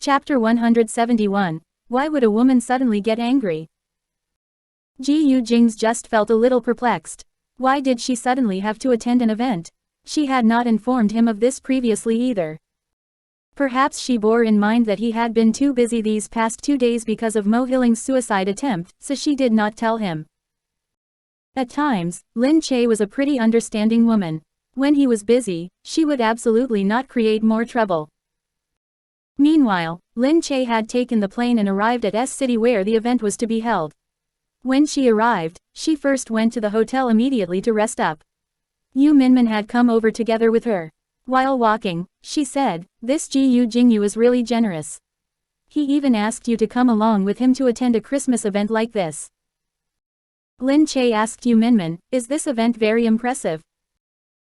Chapter 171. Why would a woman suddenly get angry? Gu Jingze just felt a little perplexed. Why did she suddenly have to attend an event? She had not informed him of this previously either. Perhaps she bore in mind that he had been too busy these past 2 days because of Mo Hilling's suicide attempt, so she did not tell him. At times, Lin Che was a pretty understanding woman. When he was busy, she would absolutely not create more trouble. Meanwhile, Lin Che had taken the plane and arrived at S City where the event was to be held. When she arrived, she first went to the hotel immediately to rest up. Yu Minmin had come over together with her. While walking, she said, "This Gu Jingyu is really generous. He even asked you to come along with him to attend a Christmas event like this." Lin Che asked Yu Minmin, "Is this event very impressive?"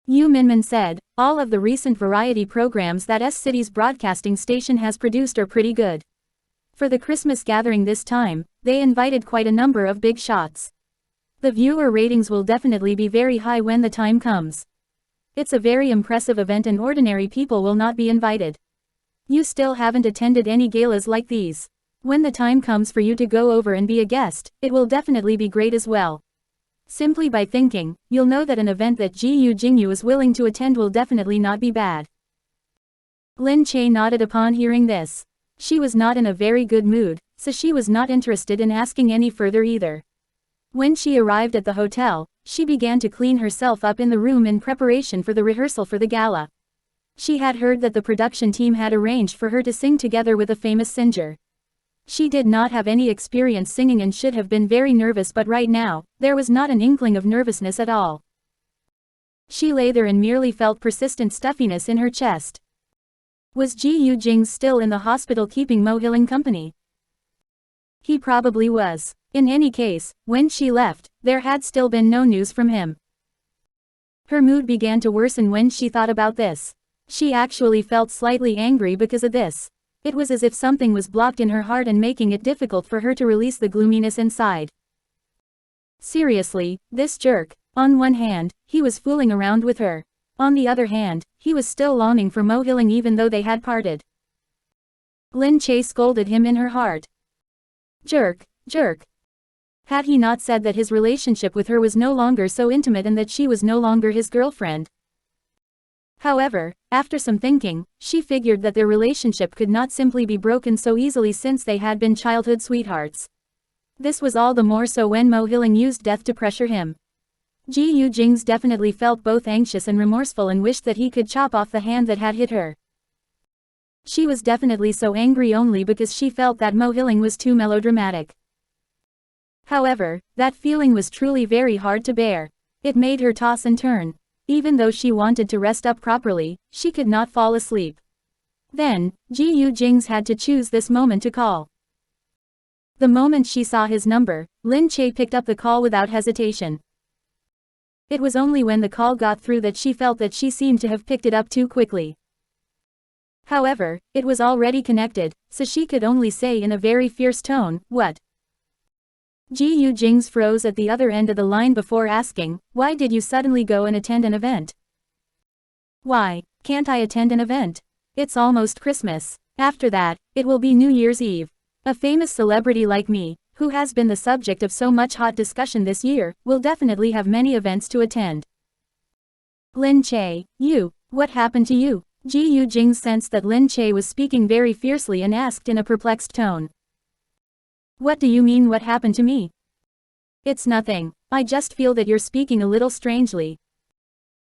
Yu Minmin said, "All of the recent variety programs that S City's broadcasting station has produced are pretty good. For the Christmas gathering this time, they invited quite a number of big shots. The viewer ratings will definitely be very high when the time comes. It's a very impressive event and ordinary people will not be invited. You still haven't attended any galas like these. When the time comes for you to go over and be a guest, it will definitely be great as well. Simply by thinking, you'll know that an event that Gu Jingyu is willing to attend will definitely not be bad." Lin Che nodded upon hearing this. She was not in a very good mood, so she was not interested in asking any further either. When she arrived at the hotel, she began to clean herself up in the room in preparation for the rehearsal for the gala. She had heard that the production team had arranged for her to sing together with a famous singer. She did not have any experience singing and should have been very nervous, but right now, there was not an inkling of nervousness at all. She lay there and merely felt persistent stuffiness in her chest. Was Gu Jingze still in the hospital keeping Mo Hilling company? He probably was. In any case, when she left, there had still been no news from him. Her mood began to worsen when she thought about this. She actually felt slightly angry because of this. It was as if something was blocked in her heart and making it difficult for her to release the gloominess inside. Seriously, this jerk. On one hand, he was fooling around with her. On the other hand, he was still longing for Mo Hilling even though they had parted. Lin Che scolded him in her heart. Jerk, jerk. Had he not said that his relationship with her was no longer so intimate and that she was no longer his girlfriend? However, after some thinking, she figured that their relationship could not simply be broken so easily since they had been childhood sweethearts. This was all the more so when Mo Hilling used death to pressure him. Gu Jingze definitely felt both anxious and remorseful and wished that he could chop off the hand that had hit her. She was definitely so angry only because she felt that Mo Hilling was too melodramatic. However, that feeling was truly very hard to bear. It made her toss and turn. Even though she wanted to rest up properly, she could not fall asleep. Then, Gu Jingze had to choose this moment to call. The moment she saw his number, Lin Che picked up the call without hesitation. It was only when the call got through that she felt that she seemed to have picked it up too quickly. However, it was already connected, so she could only say in a very fierce tone, "What?" Gu Jingze froze at the other end of the line before asking, "Why did you suddenly go and attend an event?" "Why, can't I attend an event? It's almost Christmas. After that, it will be New Year's Eve. A famous celebrity like me, who has been the subject of so much hot discussion this year, will definitely have many events to attend." Lin Che, what happened to you? Gu Jingze sensed that Lin Che was speaking very fiercely and asked in a perplexed tone. "What do you mean what happened to me?" "It's nothing. I just feel that you're speaking a little strangely."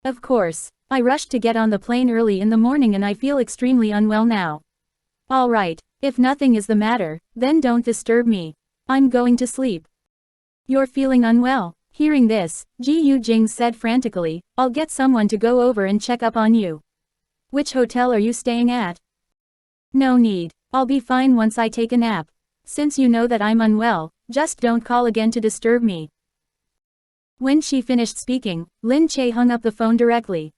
"Of course. I rushed to get on the plane early in the morning and I feel extremely unwell now." "All right, if nothing is the matter, then don't disturb me. I'm going to sleep." "You're feeling unwell?" Hearing this, Gu Jingze said frantically, "I'll get someone to go over and check up on you." "Which hotel are you staying at?" "No need. I'll be fine once I take a nap. Since you know that I'm unwell, just don't call again to disturb me." When she finished speaking, Lin Che hung up the phone directly.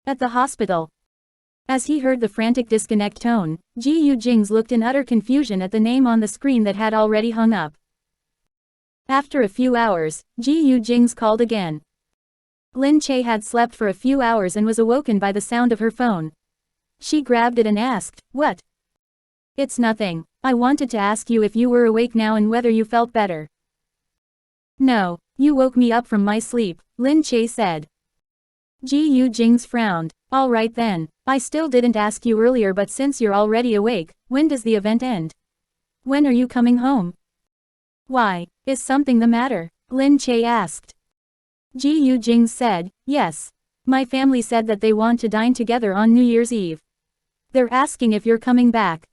At the hospital. As he heard the frantic disconnect tone, Gu Jingze looked in utter confusion at the name on the screen that had already hung up. After a few hours, Gu Jingze called again. Lin Che had slept for a few hours and was awoken by the sound of her phone. She grabbed it and asked, "What?" It's nothing. I wanted to ask you if you were awake now and whether you felt better. No, you woke me up from my sleep, Lin Che said. Gu Jingze frowned. All right then, I still didn't ask you earlier, but since you're already awake, when does the event end? When are you coming home? Why, is something the matter? Lin Che asked. Gu Jingze said, yes. My family said that they want to dine together on New Year's Eve. They're asking if you're coming back.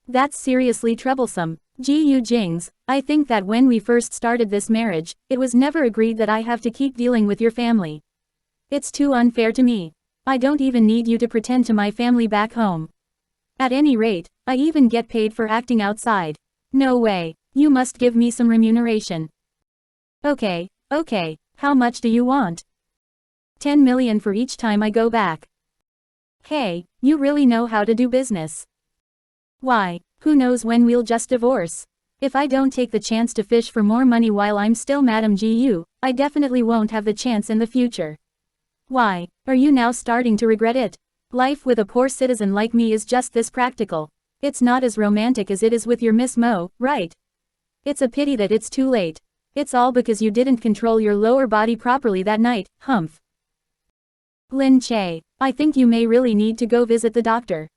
That's seriously troublesome. Gu Jingze, I think that when we first started this marriage, it was never agreed that I have to keep dealing with your family. It's too unfair to me. I don't even need you to pretend to my family back home. At any rate, I even get paid for acting outside. No way, you must give me some remuneration. Okay, how much do you want? 10 million for each time I go back. Hey, you really know how to do business. Why, who knows when we'll just divorce? If I don't take the chance to fish for more money while I'm still Madame Gu, I definitely won't have the chance in the future. Why, are you now starting to regret it? Life with a poor citizen like me is just this practical. It's not as romantic as it is with your Miss Mo, right? It's a pity that it's too late. It's all because you didn't control your lower body properly that night, humph. Lin Che, I think you may really need to go visit the doctor.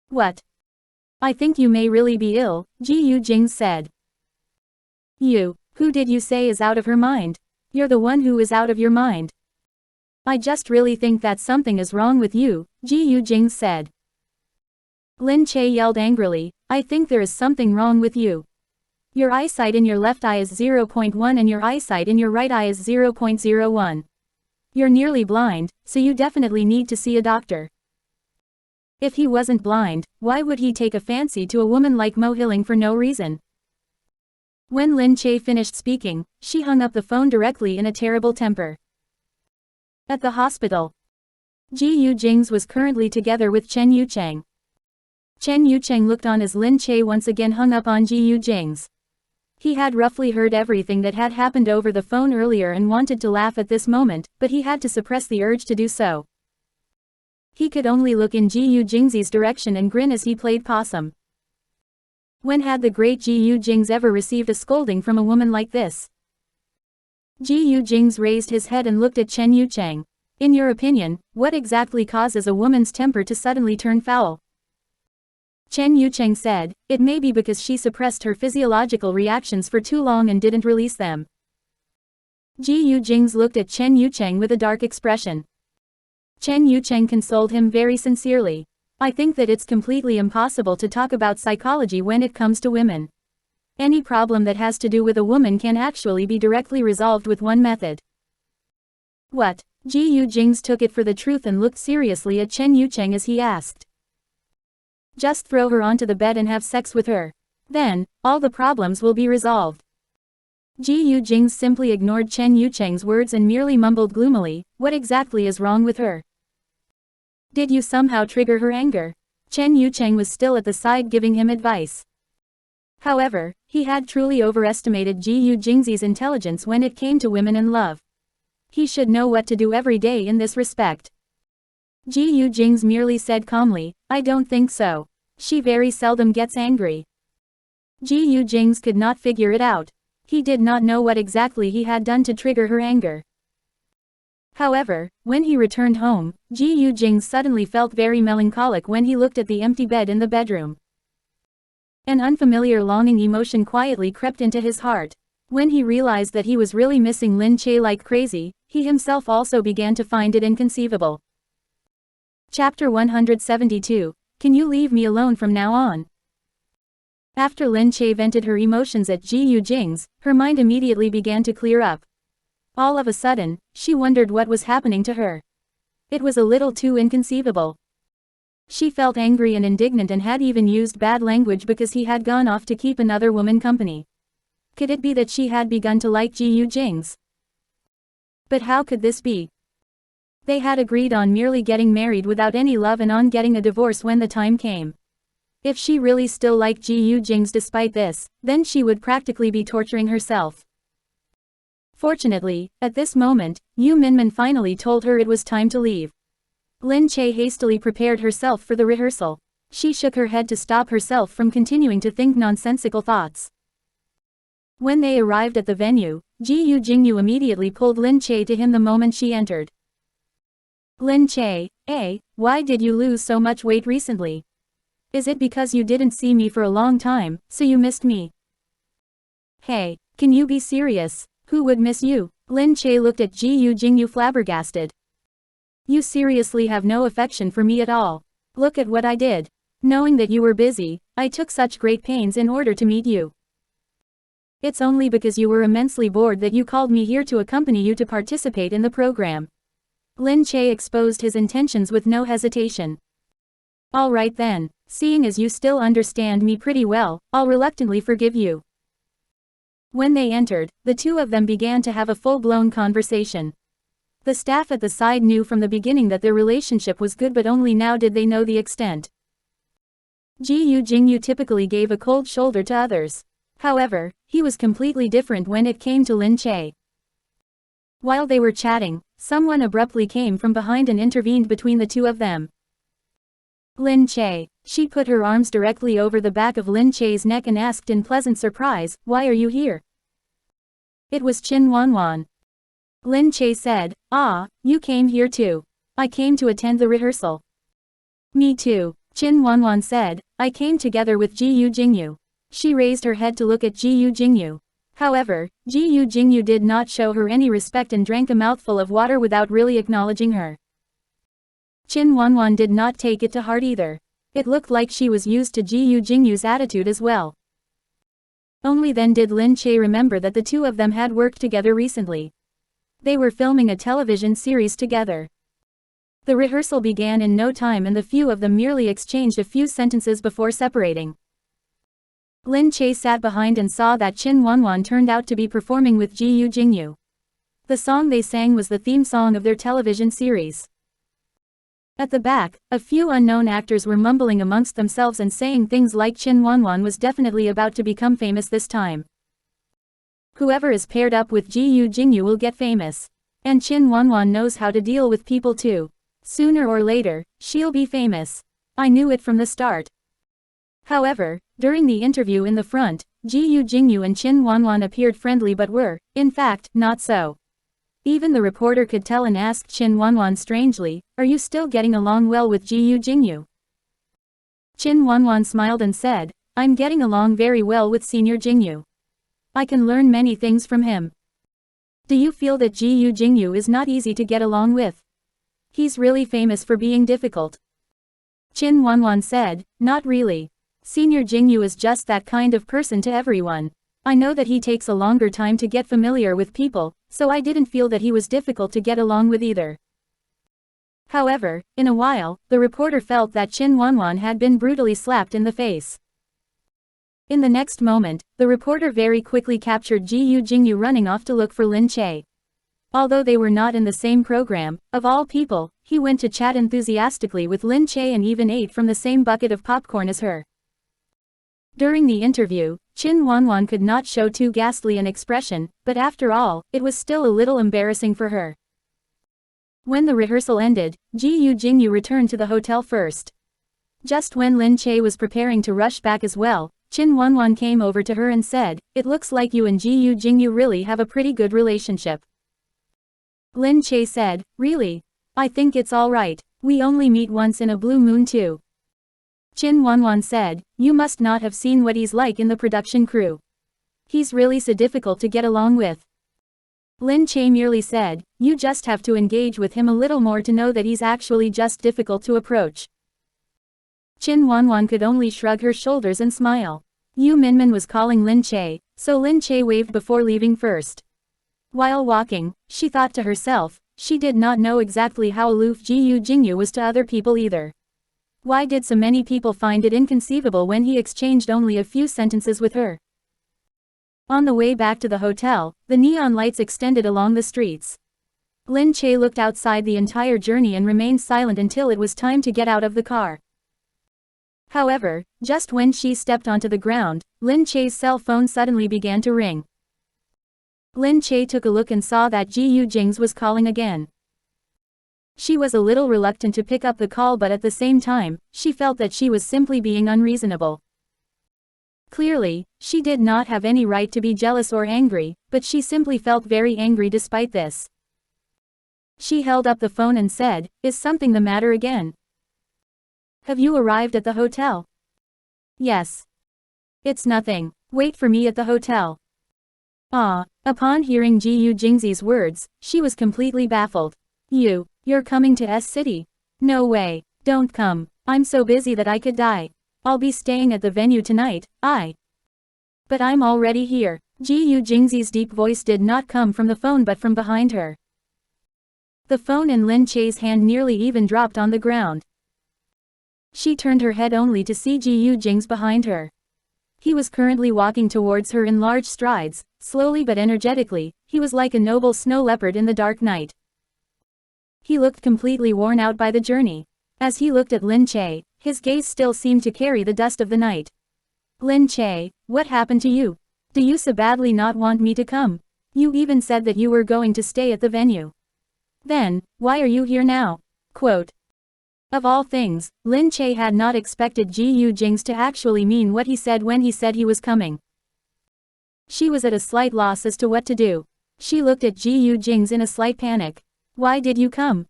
What? I think you may really be ill, Gu Jingze said. You, who did you say is out of her mind? You're the one who is out of your mind. I just really think that something is wrong with you, Gu Jingze said. Lin Che yelled angrily, I think there is something wrong with you. Your eyesight in your left eye is 0.1 and your eyesight in your right eye is 0.01. You're nearly blind, so you definitely need to see a doctor. If he wasn't blind, why would he take a fancy to a woman like Mo Hilling for no reason? When Lin Che finished speaking, she hung up the phone directly in a terrible temper. At the hospital, Gu Jingze was currently together with Chen Yucheng. Chen Yucheng looked on as Lin Che once again hung up on Gu Jingze. He had roughly heard everything that had happened over the phone earlier and wanted to laugh at this moment, but he had to suppress the urge to do so. He could only look in Gu Jingze's direction and grin as he played possum. When had the great Gu Jingze ever received a scolding from a woman like this? Gu Jingze raised his head and looked at Chen Yucheng. In your opinion, what exactly causes a woman's temper to suddenly turn foul? Chen Yucheng said, it may be because she suppressed her physiological reactions for too long and didn't release them. Gu Jingze looked at Chen Yucheng with a dark expression. Chen Yucheng consoled him very sincerely. I think that it's completely impossible to talk about psychology when it comes to women. Any problem that has to do with a woman can actually be directly resolved with one method. What? Gu Jingze took it for the truth and looked seriously at Chen Yucheng as he asked. Just throw her onto the bed and have sex with her. Then, all the problems will be resolved. Gu Jingze simply ignored Chen Yucheng's words and merely mumbled gloomily, what exactly is wrong with her? Did you somehow trigger her anger? Chen Yucheng was still at the side giving him advice. However, he had truly overestimated Gu Jingze's intelligence when it came to women and love. He should know what to do every day in this respect. Gu Jingze merely said calmly, I don't think so. She very seldom gets angry. Gu Jingze could not figure it out. He did not know what exactly he had done to trigger her anger. However, when he returned home, Gu Jingze suddenly felt very melancholic when he looked at the empty bed in the bedroom. An unfamiliar longing emotion quietly crept into his heart. When he realized that he was really missing Lin Che like crazy, he himself also began to find it inconceivable. Chapter 172, Can you leave me alone from now on? After Lin Che vented her emotions at Gu Jingze, her mind immediately began to clear up. All of a sudden, she wondered what was happening to her. It was a little too inconceivable. She felt angry and indignant and had even used bad language because he had gone off to keep another woman company. Could it be that she had begun to like Gu Jingze? But how could this be? They had agreed on merely getting married without any love and on getting a divorce when the time came. If she really still liked Gu Jingze despite this, then she would practically be torturing herself. Fortunately, at this moment, Yu Minmin finally told her it was time to leave. Lin Che hastily prepared herself for the rehearsal. She shook her head to stop herself from continuing to think nonsensical thoughts. When they arrived at the venue, Gu Jingze immediately pulled Lin Che to him the moment she entered. Lin Che, why did you lose so much weight recently? Is it because you didn't see me for a long time, so you missed me? Hey, can you be serious? Who would miss you? Lin Che looked at Gu Jingze flabbergasted. You seriously have no affection for me at all. Look at what I did. Knowing that you were busy, I took such great pains in order to meet you. It's only because you were immensely bored that you called me here to accompany you to participate in the program. Lin Che exposed his intentions with no hesitation. All right then, seeing as you still understand me pretty well, I'll reluctantly forgive you. When they entered, the two of them began to have a full-blown conversation. The staff at the side knew from the beginning that their relationship was good, but only now did they know the extent. Gu Jingze typically gave a cold shoulder to others. However, he was completely different when it came to Lin Che. While they were chatting, someone abruptly came from behind and intervened between the two of them. Lin Che. She put her arms directly over the back of Lin Che's neck and asked in pleasant surprise, "Why are you here?" It was Qin Wanwan. Lin Che said, "Ah, you came here too. I came to attend the rehearsal." "Me too," Qin Wanwan said, "I came together with Gu Jingze." She raised her head to look at Gu Jingze. However, Gu Jingze did not show her any respect and drank a mouthful of water without really acknowledging her. Qin Wanwan did not take it to heart either. It looked like she was used to Gu Jingze's attitude as well. Only then did Lin Che remember that the two of them had worked together recently. They were filming a television series together. The rehearsal began in no time and the few of them merely exchanged a few sentences before separating. Lin Che sat behind and saw that Qin Wanwan turned out to be performing with Gu Jingze. The song they sang was the theme song of their television series. At the back, a few unknown actors were mumbling amongst themselves and saying things like Qin Wanwan was definitely about to become famous this time. Whoever is paired up with Gu Jingze will get famous. And Qin Wanwan knows how to deal with people too. Sooner or later, she'll be famous. I knew it from the start. However, during the interview in the front, Gu Jingze and Qin Wanwan appeared friendly but were, in fact, not so. Even the reporter could tell and asked Qin Wanwan strangely, "Are you still getting along well with Gu Jingze?" Qin Wanwan smiled and said, "I'm getting along very well with Senior Jingze. I can learn many things from him." Do you feel that Gu Jingze is not easy to get along with? He's really famous for being difficult. Qin Wanwan said, "Not really. Senior Jingze is just that kind of person to everyone. I know that he takes a longer time to get familiar with people, so I didn't feel that he was difficult to get along with either." However, in a while, the reporter felt that Qin Wanwan had been brutally slapped in the face. In the next moment, the reporter very quickly captured Gu Jingze running off to look for Lin Che. Although they were not in the same program, of all people, he went to chat enthusiastically with Lin Che and even ate from the same bucket of popcorn as her. During the interview, Qin Wanwan could not show too ghastly an expression, but after all, it was still a little embarrassing for her. When the rehearsal ended, Gu Jingze returned to the hotel first. Just when Lin Che was preparing to rush back as well, Qin Wanwan came over to her and said, "It looks like you and Gu Jingze really have a pretty good relationship." Lin Che said, "Really? I think it's all right. We only meet once in a blue moon too." Qin Wanwan said, "You must not have seen what he's like in the production crew. He's really so difficult to get along with." Lin Che merely said, "You just have to engage with him a little more to know that he's actually just difficult to approach." Qin Wanwan could only shrug her shoulders and smile. Yu Minmin was calling Lin Che, so Lin Che waved before leaving first. While walking, she thought to herself, she did not know exactly how aloof Gu Jingze was to other people either. Why did so many people find it inconceivable when he exchanged only a few sentences with her? On the way back to the hotel, the neon lights extended along the streets. Lin Che looked outside the entire journey and remained silent until it was time to get out of the car. However, just when she stepped onto the ground, Lin Che's cell phone suddenly began to ring. Lin Che took a look and saw that Gu Jingze was calling again. She was a little reluctant to pick up the call, but at the same time, she felt that she was simply being unreasonable. Clearly, she did not have any right to be jealous or angry, but she simply felt very angry despite this. She held up the phone and said, "Is something the matter again? Have you arrived at the hotel?" "Yes. It's nothing. Wait for me at the hotel." Upon hearing Gu Jingze's words, she was completely baffled. You're coming to S City? No way. Don't come. I'm so busy that I could die. I'll be staying at the venue tonight. But I'm already here. Gu Jingze's deep voice did not come from the phone but from behind her. The phone in Lin Che's hand nearly even dropped on the ground. She turned her head only to see Gu Jingze behind her. He was currently walking towards her in large strides, slowly but energetically. He was like a noble snow leopard in the dark night. He looked completely worn out by the journey. As he looked at Lin Che, his gaze still seemed to carry the dust of the night. "Lin Che, what happened to you? Do you so badly not want me to come? You even said that you were going to stay at the venue. Then, why are you here now?" Quote. Of all things, Lin Che had not expected Gu Jingze to actually mean what he said when he said he was coming. She was at a slight loss as to what to do. She looked at Gu Jingze in a slight panic. "Why did you come?"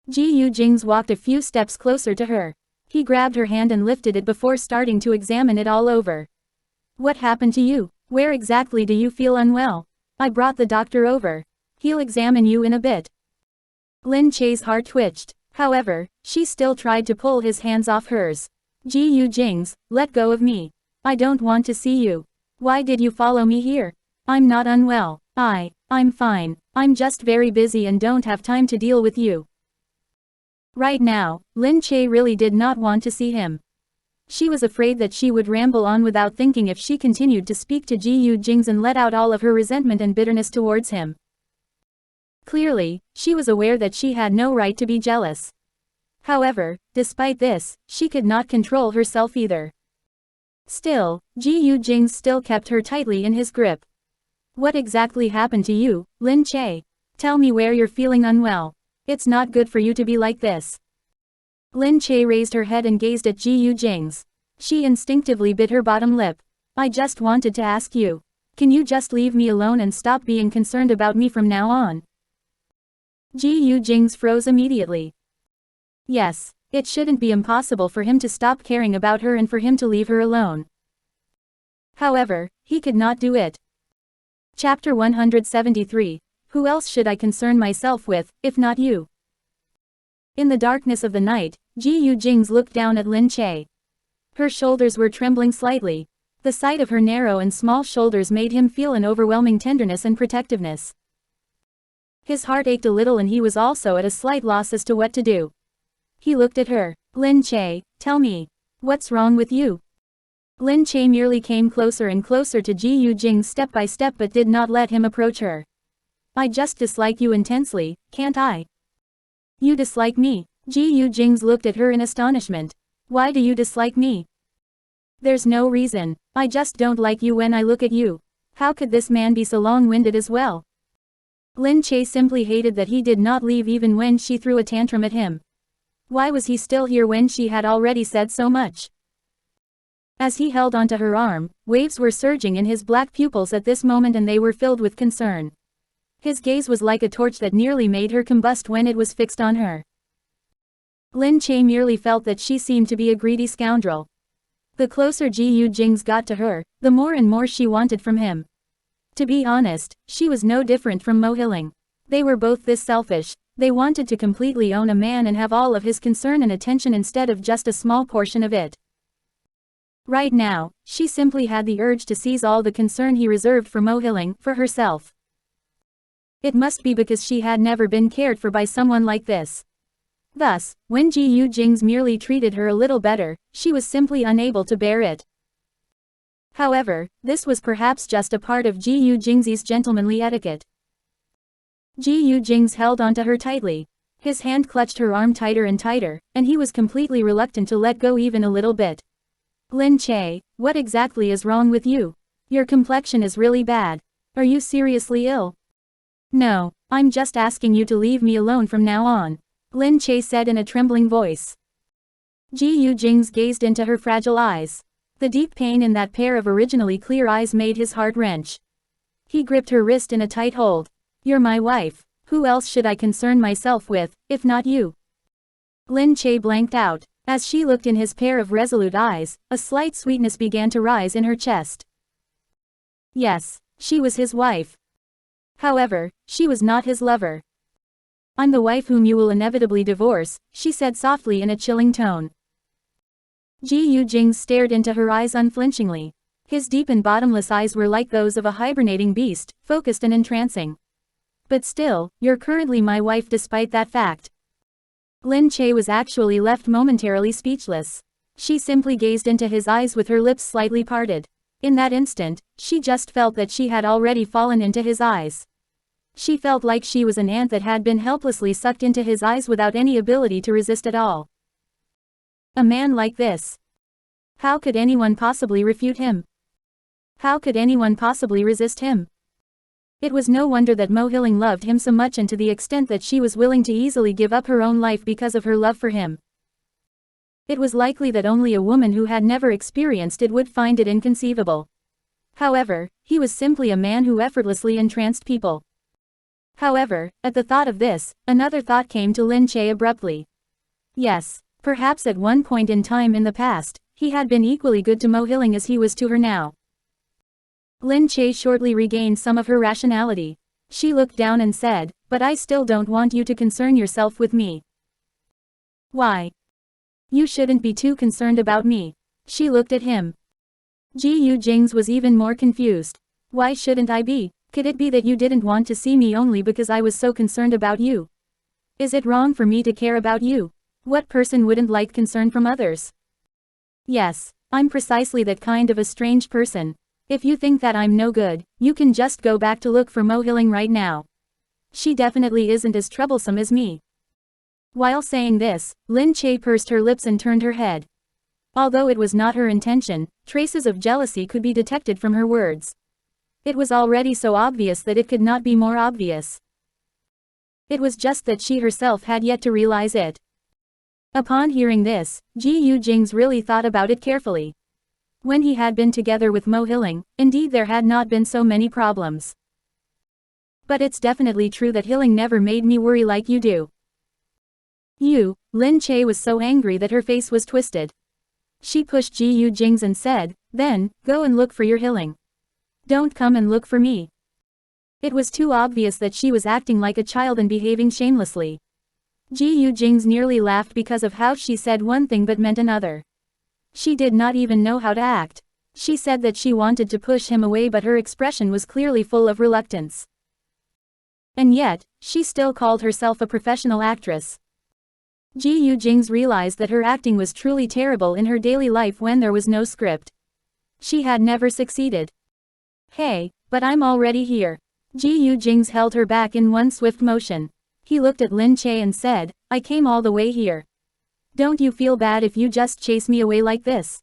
Gu Jingze walked a few steps closer to her. He grabbed her hand and lifted it before starting to examine it all over. "What happened to you? Where exactly do you feel unwell? I brought the doctor over. He'll examine you in a bit." Lin Che's heart twitched. However, she still tried to pull his hands off hers. "Gu Jingze, let go of me. I don't want to see you. Why did you follow me here? I'm not unwell. I'm fine. I'm just very busy and don't have time to deal with you." Right now, Lin Che really did not want to see him. She was afraid that she would ramble on without thinking if she continued to speak to Gu Jingze and let out all of her resentment and bitterness towards him. Clearly, she was aware that she had no right to be jealous. However, despite this, she could not control herself either. Still, Gu Jingze still kept her tightly in his grip. "What exactly happened to you, Lin Che? Tell me where you're feeling unwell. It's not good for you to be like this." Lin Che raised her head and gazed at Gu Jingze. She instinctively bit her bottom lip. "I just wanted to ask you. Can you just leave me alone and stop being concerned about me from now on?" Gu Jingze froze immediately. Yes, it shouldn't be impossible for him to stop caring about her and for him to leave her alone. However, he could not do it. Chapter 173. Who else should I concern myself with, if not you? In the darkness of the night, Gu Jingze looked down at Lin Che. Her shoulders were trembling slightly. The sight of her narrow and small shoulders made him feel an overwhelming tenderness and protectiveness. His heart ached a little and he was also at a slight loss as to what to do. He looked at her. "Lin Che, tell me. What's wrong with you?" Lin Che merely came closer and closer to Gu Jingze step by step but did not let him approach her. "I just dislike you intensely, can't I?" "You dislike me?" Gu Jingze looked at her in astonishment. "Why do you dislike me?" "There's no reason. I just don't like you when I look at you. How could this man be so long-winded as well?" Lin Che simply hated that he did not leave even when she threw a tantrum at him. Why was he still here when she had already said so much? As he held onto her arm, waves were surging in his black pupils at this moment and they were filled with concern. His gaze was like a torch that nearly made her combust when it was fixed on her. Lin Che merely felt that she seemed to be a greedy scoundrel. The closer Gu Jingze got to her, the more and more she wanted from him. To be honest, she was no different from Mo Hilling. They were both this selfish. They wanted to completely own a man and have all of his concern and attention instead of just a small portion of it. Right now, she simply had the urge to seize all the concern he reserved for Mo Hilling, for herself. It must be because she had never been cared for by someone like this. Thus, when Gu Jingze merely treated her a little better, she was simply unable to bear it. However, this was perhaps just a part of Gu Jingze's gentlemanly etiquette. Gu Jingze held onto her tightly. His hand clutched her arm tighter and tighter, and he was completely reluctant to let go even a little bit. "Lin Che, what exactly is wrong with you? Your complexion is really bad. Are you seriously ill?" "No, I'm just asking you to leave me alone from now on. Lin Che said in a trembling voice. Gu Jingze gazed into her fragile eyes. The deep pain in that pair of originally clear eyes made his heart wrench. He gripped her wrist in a tight hold. You're my wife. Who else should I concern myself with, if not you? Lin Che blanked out. As she looked in his pair of resolute eyes, a slight sweetness began to rise in her chest. Yes, she was his wife. However, she was not his lover. I'm the wife whom you will inevitably divorce, she said softly in a chilling tone. Gu Jingze stared into her eyes unflinchingly. His deep and bottomless eyes were like those of a hibernating beast, focused and entrancing. But still, you're currently my wife despite that fact. Lin Che was actually left momentarily speechless. She simply gazed into his eyes with her lips slightly parted. In that instant, she just felt that she had already fallen into his eyes. She felt like she was an ant that had been helplessly sucked into his eyes without any ability to resist at all. A man like this. How could anyone possibly refute him? How could anyone possibly resist him? It was no wonder that Mo Hilling loved him so much and to the extent that she was willing to easily give up her own life because of her love for him. It was likely that only a woman who had never experienced it would find it inconceivable. However, he was simply a man who effortlessly entranced people. However, at the thought of this, another thought came to Lin Che abruptly. Yes, perhaps at one point in time in the past, he had been equally good to Mo Hilling as he was to her now. Lin Che shortly regained some of her rationality. She looked down and said, but I still don't want you to concern yourself with me. Why? You shouldn't be too concerned about me. She looked at him. Gu Jingze was even more confused. Why shouldn't I be? Could it be that you didn't want to see me only because I was so concerned about you? Is it wrong for me to care about you? What person wouldn't like concern from others? Yes, I'm precisely that kind of a strange person. If you think that I'm no good, you can just go back to look for Mo Hilling right now. She definitely isn't as troublesome as me. While saying this, Lin Che pursed her lips and turned her head. Although it was not her intention, traces of jealousy could be detected from her words. It was already so obvious that it could not be more obvious. It was just that she herself had yet to realize it. Upon hearing this, Gu Jingze really thought about it carefully. When he had been together with Mo Hilling, indeed there had not been so many problems. But it's definitely true that Hilling never made me worry like you do. Lin Che was so angry that her face was twisted. She pushed Gu Jingze and said, then, go and look for your Hilling. Don't come and look for me. It was too obvious that she was acting like a child and behaving shamelessly. Gu Jingze nearly laughed because of how she said one thing but meant another. She did not even know how to act. She said that she wanted to push him away but her expression was clearly full of reluctance. And yet, she still called herself a professional actress. Gu Jingze realized that her acting was truly terrible in her daily life when there was no script. She had never succeeded. Hey, but I'm already here. Gu Jingze held her back in one swift motion. He looked at Lin Che and said, I came all the way here. Don't you feel bad if you just chase me away like this?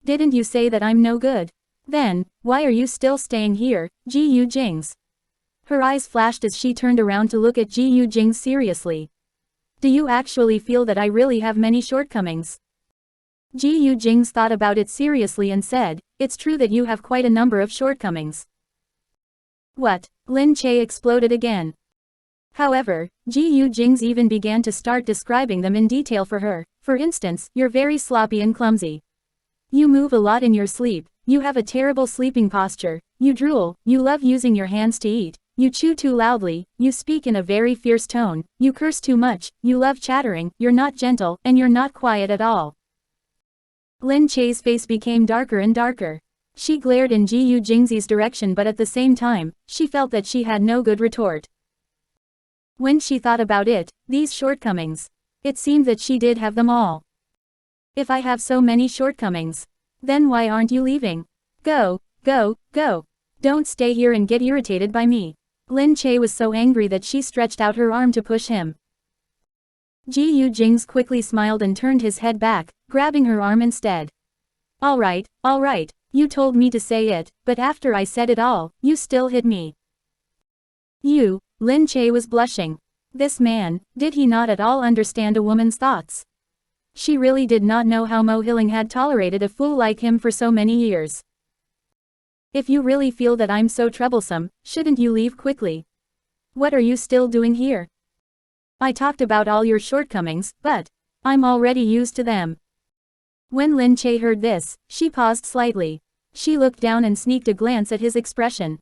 Didn't you say that I'm no good? Then, why are you still staying here, Gu Jingze? Her eyes flashed as she turned around to look at Gu Jingze seriously. Do you actually feel that I really have many shortcomings? Gu Jingze thought about it seriously and said, it's true that you have quite a number of shortcomings. What? Lin Che exploded again. However, Gu Jingze even began to start describing them in detail for her. For instance, you're very sloppy and clumsy. You move a lot in your sleep, you have a terrible sleeping posture, you drool, you love using your hands to eat, you chew too loudly, you speak in a very fierce tone, you curse too much, you love chattering, you're not gentle, and you're not quiet at all. Lin Che's face became darker and darker. She glared in Gu Jingze's direction but at the same time, she felt that she had no good retort. When she thought about it, these shortcomings. It seemed that she did have them all. If I have so many shortcomings, then why aren't you leaving? Go, go, go. Don't stay here and get irritated by me. Lin Che was so angry that she stretched out her arm to push him. Gu Jingze quickly smiled and turned his head back, grabbing her arm instead. All right, you told me to say it, but after I said it all, you still hit me. Lin Che was blushing. This man, did he not at all understand a woman's thoughts? She really did not know how Mo Hilling had tolerated a fool like him for so many years. If you really feel that I'm so troublesome, shouldn't you leave quickly? What are you still doing here? I talked about all your shortcomings, but I'm already used to them. When Lin Che heard this, she paused slightly. She looked down and sneaked a glance at his expression.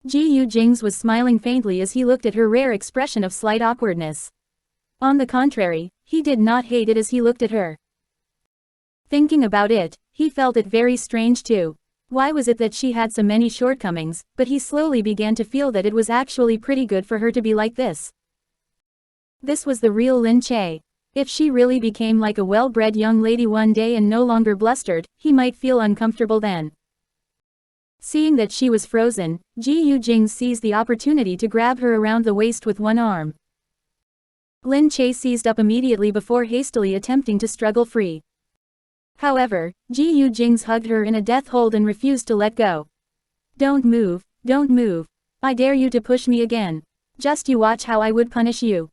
Gu Jingze was smiling faintly as he looked at her rare expression of slight awkwardness. On the contrary, he did not hate it as he looked at her. Thinking about it, he felt it very strange too. Why was it that she had so many shortcomings, but he slowly began to feel that it was actually pretty good for her to be like this. This was the real Lin Che. If she really became like a well-bred young lady one day and no longer blustered, he might feel uncomfortable then. Seeing that she was frozen, Gu Jingze seized the opportunity to grab her around the waist with one arm. Lin Che seized up immediately before hastily attempting to struggle free. However, Gu Jingze hugged her in a death hold and refused to let go. Don't move, don't move. I dare you to push me again. Just you watch how I would punish you.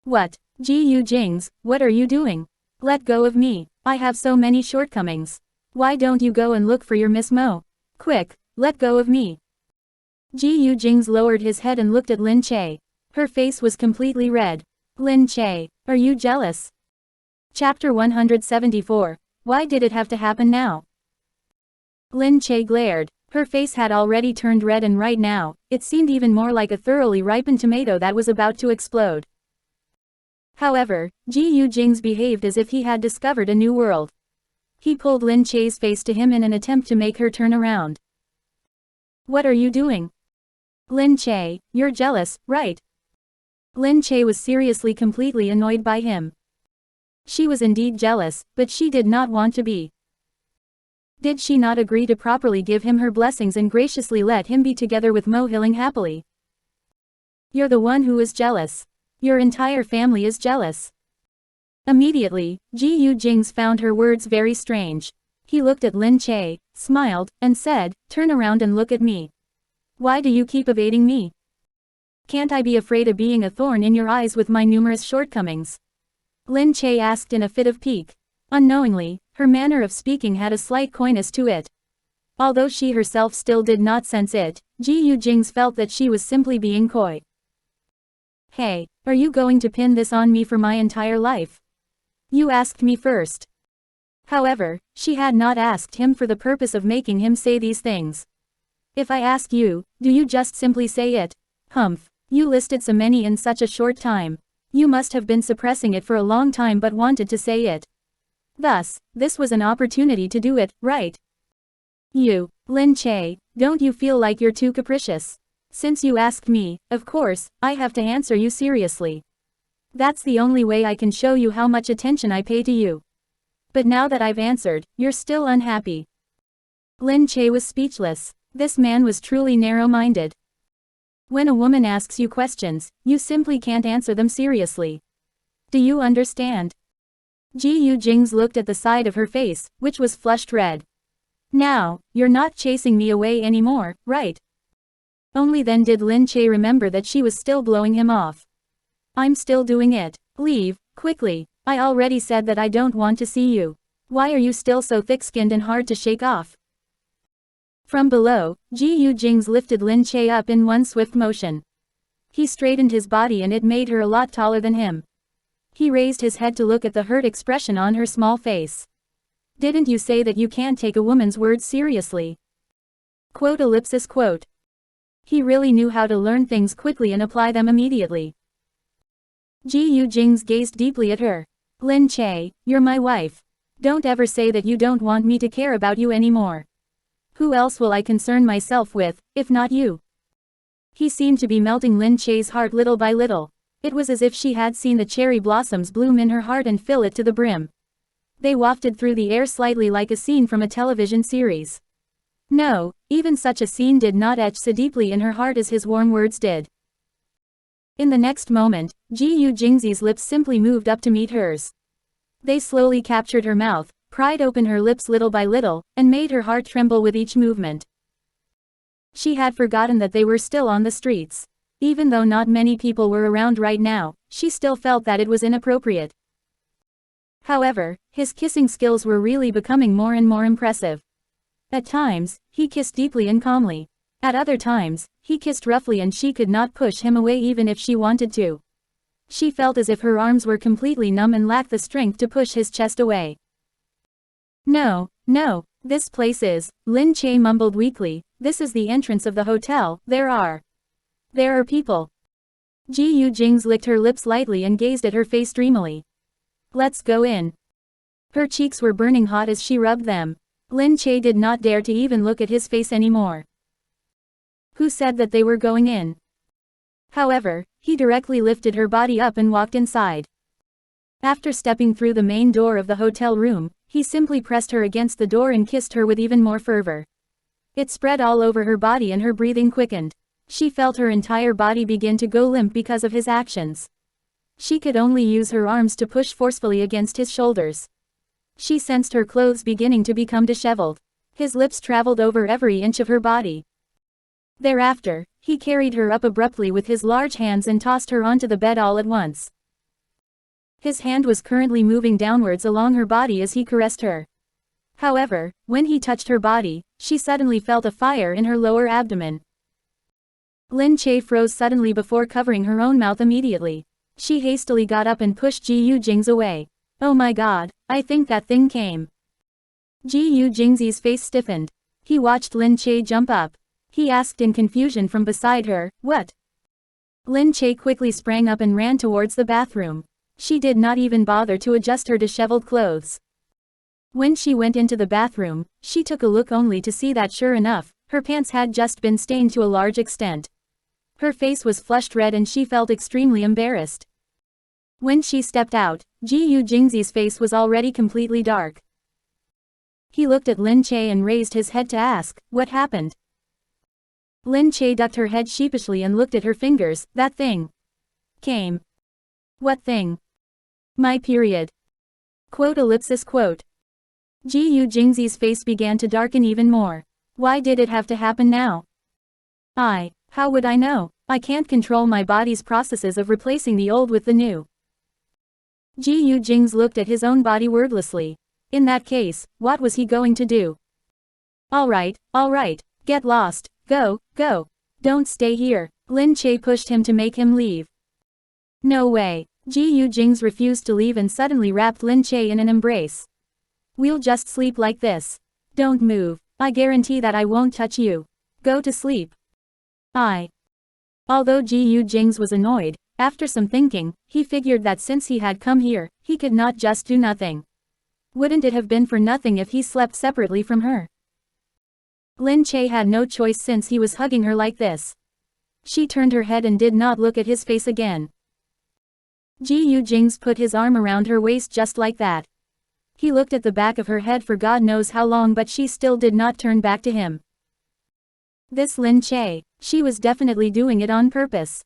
What? Gu Jingze, what are you doing? Let go of me. I have so many shortcomings. Why don't you go and look for your Miss Mo? Quick, let go of me. Gu Jingze lowered his head and looked at Lin Che. Her face was completely red. Lin Che, are you jealous? Chapter 174. Why did it have to happen now? Lin Che glared. Her face had already turned red and right now, it seemed even more like a thoroughly ripened tomato that was about to explode. However, Gu Jingze behaved as if he had discovered a new world. He pulled Lin Che's face to him in an attempt to make her turn around. What are you doing? Lin Che, you're jealous, right? Lin Che was seriously completely annoyed by him. She was indeed jealous, but she did not want to be. Did she not agree to properly give him her blessings and graciously let him be together with Mo Hilling happily? You're the one who is jealous. Your entire family is jealous. Immediately, Gu Jingze found her words very strange. He looked at Lin Che, smiled, and said, turn around and look at me. Why do you keep evading me? Can't I be afraid of being a thorn in your eyes with my numerous shortcomings? Lin Che asked in a fit of pique. Unknowingly, her manner of speaking had a slight coyness to it. Although she herself still did not sense it, Gu Jingze felt that she was simply being coy. Hey, are you going to pin this on me for my entire life? You asked me first. However, she had not asked him for the purpose of making him say these things. If I ask you, do you just simply say it? Humph, you listed so many in such a short time. You must have been suppressing it for a long time but wanted to say it. Thus, this was an opportunity to do it, right? You, Lin Che, don't you feel like you're too capricious? Since you asked me, of course, I have to answer you seriously. That's the only way I can show you how much attention I pay to you. But now that I've answered, you're still unhappy. Lin Che was speechless. This man was truly narrow-minded. When a woman asks you questions, you simply can't answer them seriously. Do you understand? Gu Jingze looked at the side of her face, which was flushed red. Now, you're not chasing me away anymore, right? Only then did Lin Che remember that she was still blowing him off. I'm still doing it. Leave, quickly. I already said that I don't want to see you. Why are you still so thick-skinned and hard to shake off? From below, Gu Jingze lifted Lin Che up in one swift motion. He straightened his body and it made her a lot taller than him. He raised his head to look at the hurt expression on her small face. Didn't you say that you can't take a woman's words seriously? Quote. He really knew how to learn things quickly and apply them immediately. Gu Jingze gazed deeply at her. Lin Che, you're my wife. Don't ever say that you don't want me to care about you anymore. Who else will I concern myself with, if not you? He seemed to be melting Lin Che's heart little by little. It was as if she had seen the cherry blossoms bloom in her heart and fill it to the brim. They wafted through the air slightly like a scene from a television series. No, even such a scene did not etch so deeply in her heart as his warm words did. In the next moment, Gu Jingze's lips simply moved up to meet hers. They slowly captured her mouth, pried open her lips little by little, and made her heart tremble with each movement. She had forgotten that they were still on the streets. Even though not many people were around right now, she still felt that it was inappropriate. However, his kissing skills were really becoming more and more impressive. At times, he kissed deeply and calmly. At other times, he kissed roughly and she could not push him away even if she wanted to. She felt as if her arms were completely numb and lacked the strength to push his chest away. No, this place is, Lin Che mumbled weakly, this is the entrance of the hotel, there are people. Gu Jingze licked her lips lightly and gazed at her face dreamily. Let's go in. Her cheeks were burning hot as she rubbed them. Lin Che did not dare to even look at his face anymore. Who said that they were going in? However, he directly lifted her body up and walked inside. After stepping through the main door of the hotel room, he simply pressed her against the door and kissed her with even more fervor. It spread all over her body and her breathing quickened. She felt her entire body begin to go limp because of his actions. She could only use her arms to push forcefully against his shoulders. She sensed her clothes beginning to become disheveled. His lips traveled over every inch of her body. Thereafter, he carried her up abruptly with his large hands and tossed her onto the bed all at once. His hand was currently moving downwards along her body as he caressed her. However, when he touched her body, she suddenly felt a fire in her lower abdomen. Lin Che froze suddenly before covering her own mouth immediately. She hastily got up and pushed Gu Jingze away. Oh my god, I think that thing came. Gu Jingze's face stiffened. He watched Lin Che jump up. He asked in confusion from beside her, what? Lin Che quickly sprang up and ran towards the bathroom. She did not even bother to adjust her disheveled clothes. When she went into the bathroom, she took a look only to see that sure enough, her pants had just been stained to a large extent. Her face was flushed red and she felt extremely embarrassed. When she stepped out, Gu Jingze's face was already completely dark. He looked at Lin Che and raised his head to ask, what happened? Lin Che ducked her head sheepishly and looked at her fingers. That thing came. What thing? My period. Quote. Gu Jingze's face began to darken even more. Why did it have to happen now? How would I know? I can't control my body's processes of replacing the old with the new. Gu Jingze looked at his own body wordlessly. In that case, what was he going to do? Alright, get lost, go, don't stay here. Lin Che pushed him to make him leave. No way. Gu Jingze refused to leave and suddenly wrapped Lin Che in an embrace. We'll just sleep like this. Don't move, I guarantee that I won't touch you. Go to sleep. Although Gu Jingze was annoyed, after some thinking, he figured that since he had come here, he could not just do nothing. Wouldn't it have been for nothing if he slept separately from her? Lin Che had no choice since he was hugging her like this. She turned her head and did not look at his face again. Gu Jingze put his arm around her waist just like that. He looked at the back of her head for God knows how long, but she still did not turn back to him. This Lin Che, she was definitely doing it on purpose.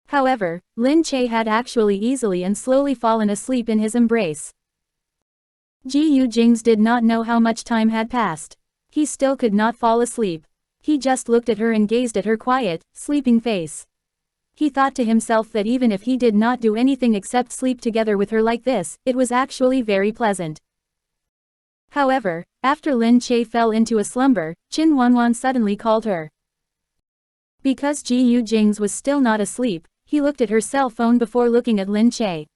However, Lin Che had actually easily and slowly fallen asleep in his embrace. Gu Jingze did not know how much time had passed. He still could not fall asleep. He just looked at her and gazed at her quiet, sleeping face. He thought to himself that even if he did not do anything except sleep together with her like this, it was actually very pleasant. However, after Lin Che fell into a slumber, Qin Wanwan suddenly called her. Because Gu Jingze was still not asleep, he looked at her cell phone before looking at Lin Che.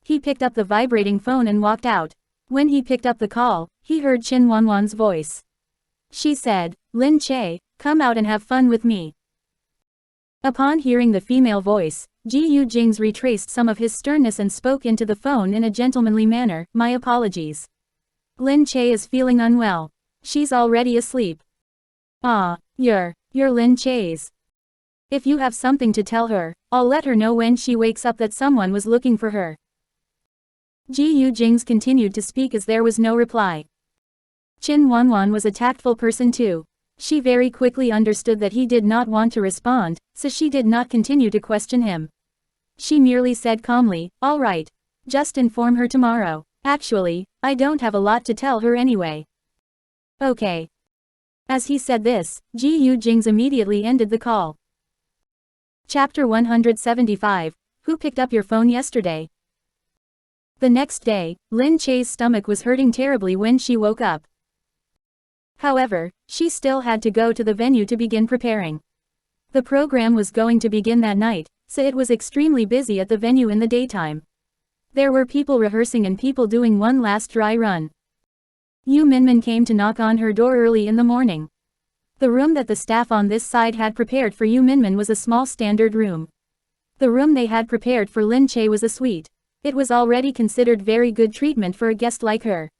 He picked up the vibrating phone and walked out. When he picked up the call, he heard Qin Wanwan's voice. She said, Lin Che, come out and have fun with me. Upon hearing the female voice, Gu Jingze retraced some of his sternness and spoke into the phone in a gentlemanly manner, my apologies. Lin Che is feeling unwell. She's already asleep. You're Lin Che's. If you have something to tell her, I'll let her know when she wakes up that someone was looking for her. Gu Jingze continued to speak as there was no reply. Qin Wanwan was a tactful person too. She very quickly understood that he did not want to respond, so she did not continue to question him. She merely said calmly, all right. Just inform her tomorrow. Actually, I don't have a lot to tell her anyway. Okay. As he said this, Gu Jingze immediately ended the call. Chapter 175, Who picked up your phone yesterday? The next day, Lin Che's stomach was hurting terribly when she woke up. However, she still had to go to the venue to begin preparing. The program was going to begin that night, so it was extremely busy at the venue in the daytime. There were people rehearsing and people doing one last dry run. Yu Minmin came to knock on her door early in the morning. The room that the staff on this side had prepared for Yu Minmin was a small standard room. The room they had prepared for Lin Che was a suite. It was already considered very good treatment for a guest like her.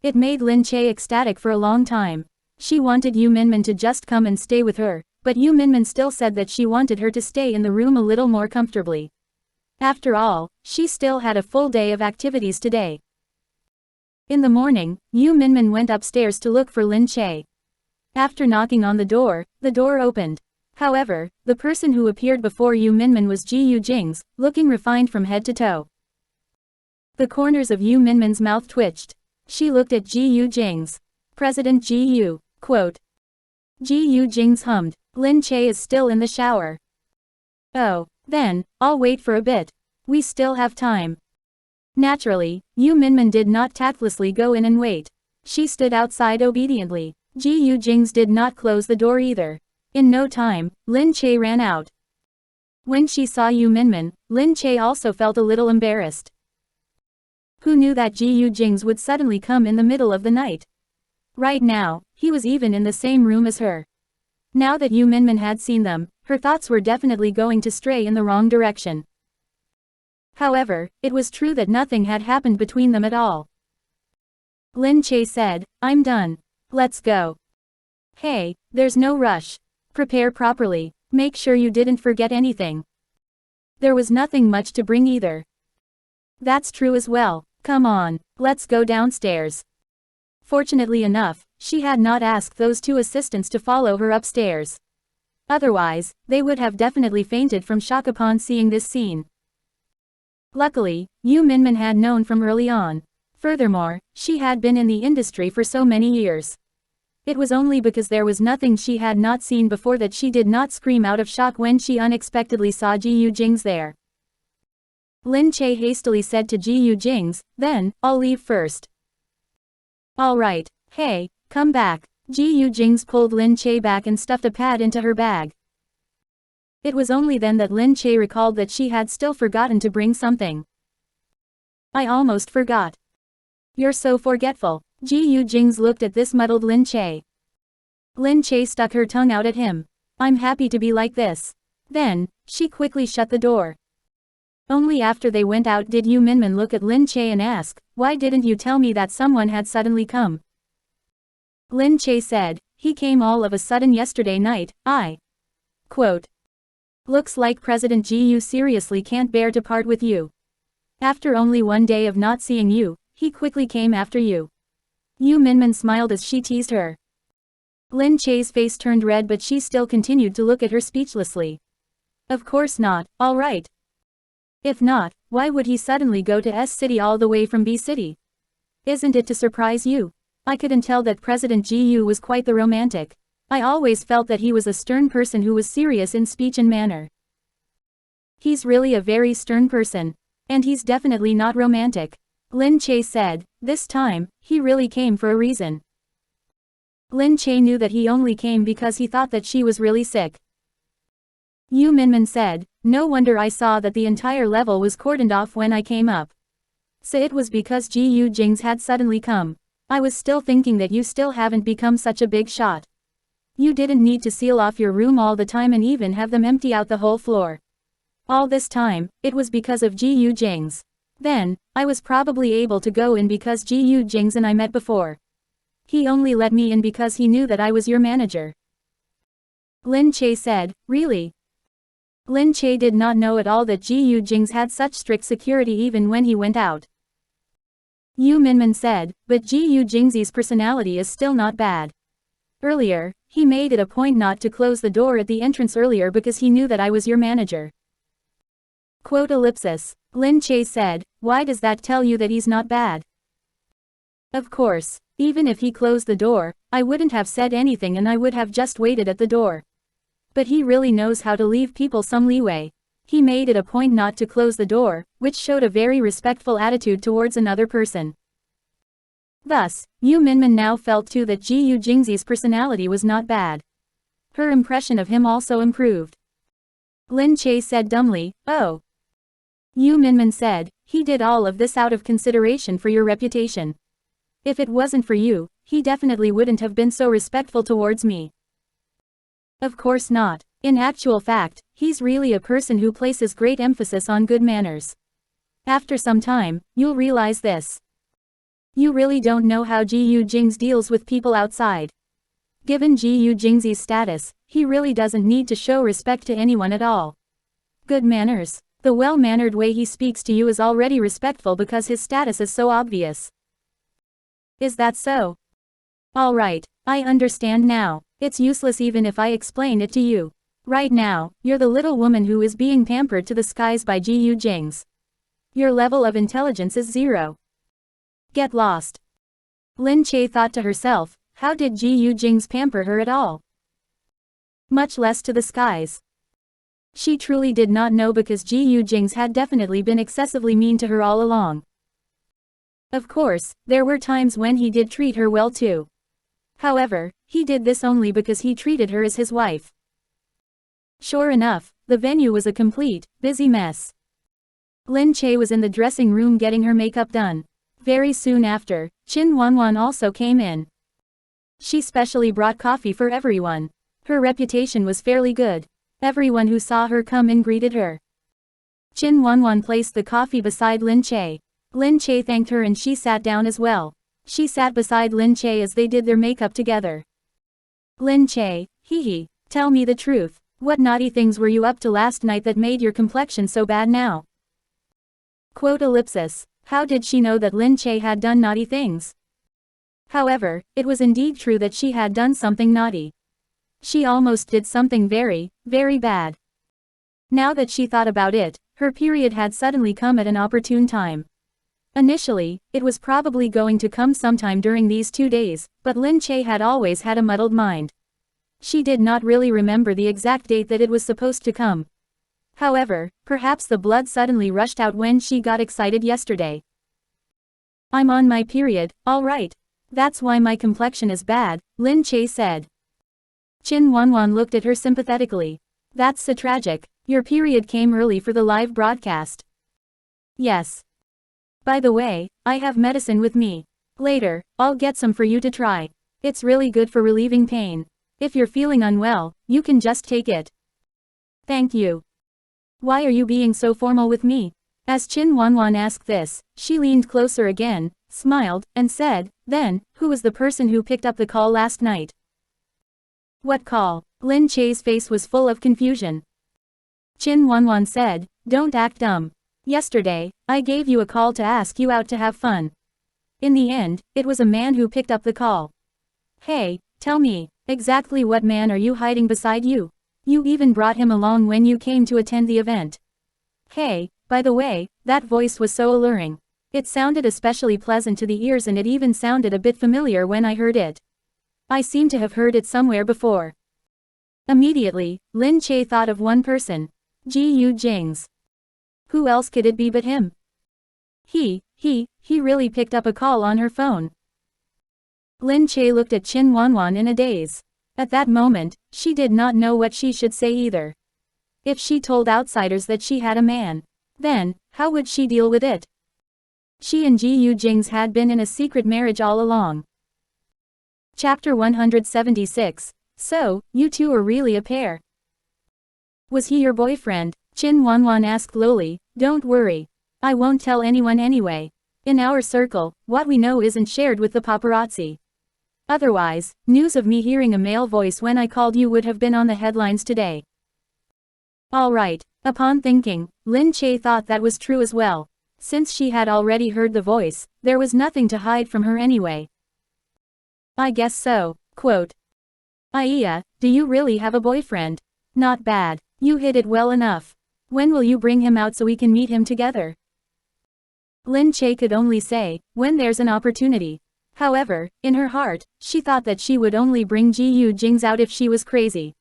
It made Lin Che ecstatic for a long time. She wanted Yu Minmin to just come and stay with her, but Yu Minmin still said that she wanted her to stay in the room a little more comfortably. After all, she still had a full day of activities today. In the morning, Yu Minmin went upstairs to look for Lin Che. After knocking on the door opened. However, the person who appeared before Yu Minmin was Gu Jingze, looking refined from head to toe. The corners of Yu Minmin's mouth twitched. She looked at Gu Jingze. President Gu, quote. Gu Jingze hummed. Lin Che is still in the shower. Oh, then, I'll wait for a bit. We still have time. Naturally, Yu Minmin did not tactlessly go in and wait. She stood outside obediently. Gu Jingze did not close the door either. In no time, Lin Che ran out. When she saw Yu Minmin, Lin Che also felt a little embarrassed. Who knew that Gu Jingze would suddenly come in the middle of the night? Right now, he was even in the same room as her. Now that Yu Minmin had seen them, her thoughts were definitely going to stray in the wrong direction. However, it was true that nothing had happened between them at all. Lin Che said, I'm done. Let's go. Hey, there's no rush. Prepare properly. Make sure you didn't forget anything. There was nothing much to bring either. That's true as well. Come on, let's go downstairs. Fortunately enough, she had not asked those two assistants to follow her upstairs. Otherwise, they would have definitely fainted from shock upon seeing this scene. Luckily, Yu Minmin had known from early on. Furthermore, she had been in the industry for so many years. It was only because there was nothing she had not seen before that she did not scream out of shock when she unexpectedly saw Gu Jingze there. Lin Che hastily said to Gu Jingze, then, I'll leave first. Alright, hey, come back. Gu Jingze pulled Lin Che back and stuffed a pad into her bag. It was only then that Lin Che recalled that she had still forgotten to bring something. I almost forgot. You're so forgetful. Gu Jingze looked at this muddled Lin Che. Lin Che stuck her tongue out at him. I'm happy to be like this. Then, she quickly shut the door. Only after they went out did Yu Minmin look at Lin Che and ask, why didn't you tell me that someone had suddenly come? Lin Che said, he came all of a sudden yesterday night, quote. Looks like President Gu seriously can't bear to part with you. After only one day of not seeing you, he quickly came after you. Yu Minmin smiled as she teased her. Lin Che's face turned red but she still continued to look at her speechlessly. Of course not, alright. If not, why would he suddenly go to S City all the way from B City? Isn't it to surprise you? I couldn't tell that President Gu was quite the romantic. I always felt that he was a stern person who was serious in speech and manner. He's really a very stern person. And he's definitely not romantic. Lin Che said, this time, he really came for a reason. Lin Che knew that he only came because he thought that she was really sick. Yu Minmin said, no wonder I saw that the entire level was cordoned off when I came up. So it was because Gu Jingze had suddenly come. I was still thinking that you still haven't become such a big shot. You didn't need to seal off your room all the time and even have them empty out the whole floor. All this time, it was because of Gu Jingze. Then, I was probably able to go in because Gu Jingze and I met before. He only let me in because he knew that I was your manager. Lin Che said, really? Lin Che did not know at all that Gu Jingze had such strict security even when he went out. Yu Minmin said, but Gu Jingze's personality is still not bad. Earlier, he made it a point not to close the door at the entrance earlier because he knew that I was your manager. Quote ellipsis. Lin Che said, why does that tell you that he's not bad? Of course, even if he closed the door, I wouldn't have said anything and I would have just waited at the door. But he really knows how to leave people some leeway. He made it a point not to close the door, which showed a very respectful attitude towards another person. Thus, Yu Minmin now felt too that Gu Jingze's personality was not bad. Her impression of him also improved. Lin Che said dumbly, "Oh." Yu Minmin said, "He did all of this out of consideration for your reputation. If it wasn't for you, he definitely wouldn't have been so respectful towards me." Of course not. In actual fact, he's really a person who places great emphasis on good manners. After some time, you'll realize this. You really don't know how Gu Jingze deals with people outside. Given Gu Jingze's status, he really doesn't need to show respect to anyone at all. Good manners. The well-mannered way he speaks to you is already respectful because his status is so obvious. Is that so? All right, I understand now. It's useless even if I explain it to you. Right now, you're the little woman who is being pampered to the skies by Gu Jingze. Your level of intelligence is 0. Get lost. Lin Che thought to herself, how did Gu Jingze pamper her at all? Much less to the skies. She truly did not know because Gu Jingze had definitely been excessively mean to her all along. Of course, there were times when he did treat her well too. However, he did this only because he treated her as his wife. Sure enough, the venue was a complete, busy mess. Lin Che was in the dressing room getting her makeup done. Very soon after, Qin Wanwan also came in. She specially brought coffee for everyone. Her reputation was fairly good. Everyone who saw her come in greeted her. Qin Wanwan placed the coffee beside Lin Che. Lin Che thanked her and she sat down as well. She sat beside Lin Che as they did their makeup together. Lin Che, hee, tell me the truth. What naughty things were you up to last night that made your complexion so bad now? Quote ellipsis. How did she know that Lin Che had done naughty things? However, it was indeed true that she had done something naughty. She almost did something very, very bad. Now that she thought about it, her period had suddenly come at an opportune time. Initially, it was probably going to come sometime during these 2 days, but Lin Che had always had a muddled mind. She did not really remember the exact date that it was supposed to come. However, perhaps the blood suddenly rushed out when she got excited yesterday. I'm on my period, all right. That's why my complexion is bad, Lin Che said. Qin Wanwan looked at her sympathetically. That's so tragic. Your period came early for the live broadcast. Yes. By the way, I have medicine with me. Later, I'll get some for you to try. It's really good for relieving pain. If you're feeling unwell, you can just take it. Thank you. Why are you being so formal with me? As Qin Wanwan asked this, she leaned closer again, smiled, and said, then, who was the person who picked up the call last night? What call? Lin Che's face was full of confusion. Qin Wanwan said, don't act dumb. Yesterday, I gave you a call to ask you out to have fun. In the end, it was a man who picked up the call. Hey, tell me, exactly what man are you hiding beside you? You even brought him along when you came to attend the event. Hey, by the way, that voice was so alluring. It sounded especially pleasant to the ears and it even sounded a bit familiar when I heard it. I seem to have heard it somewhere before. Immediately, Lin Che thought of one person. Gu Jingze. Who else could it be but him? He really picked up a call on her phone. Lin Che looked at Qin Wanwan in a daze. At that moment, she did not know what she should say either. If she told outsiders that she had a man, then, how would she deal with it? She and Gu Jingze had been in a secret marriage all along. Chapter 176. So, you two are really a pair. Was he your boyfriend? Qin Wanwan asked lowly. Don't worry. I won't tell anyone anyway. In our circle, what we know isn't shared with the paparazzi. Otherwise, news of me hearing a male voice when I called you would have been on the headlines today. All right. Upon thinking, Lin Che thought that was true as well. Since she had already heard the voice, there was nothing to hide from her anyway. I guess so. Quote. Iya, do you really have a boyfriend? Not bad. You hid it well enough. When will you bring him out so we can meet him together? Lin Che could only say, when there's an opportunity. However, in her heart, she thought that she would only bring Gu Jingze out if she was crazy.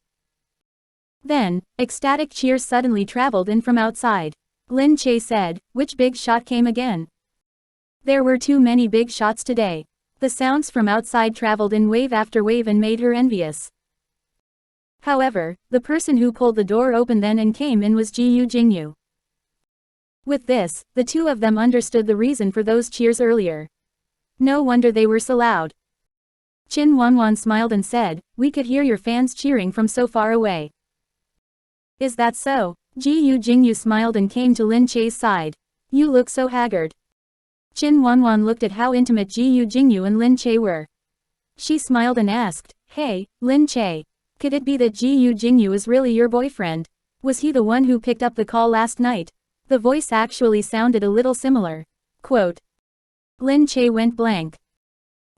Then, ecstatic cheers suddenly traveled in from outside. Lin Che said, "Which big shot came again?" There were too many big shots today. The sounds from outside traveled in wave after wave and made her envious. However, the person who pulled the door open then and came in was Gu Jingze. With this, the two of them understood the reason for those cheers earlier. No wonder they were so loud. Qin Wanwan smiled and said, "We could hear your fans cheering from so far away." "Is that so?" Gu Jingze smiled and came to Lin Che's side. "You look so haggard." Qin Wanwan looked at how intimate Gu Jingze and Lin Che were. She smiled and asked, "Hey, Lin Che. Could it be that Gu Jingze is really your boyfriend? Was he the one who picked up the call last night?" The voice actually sounded a little similar. Quote. Lin Che went blank.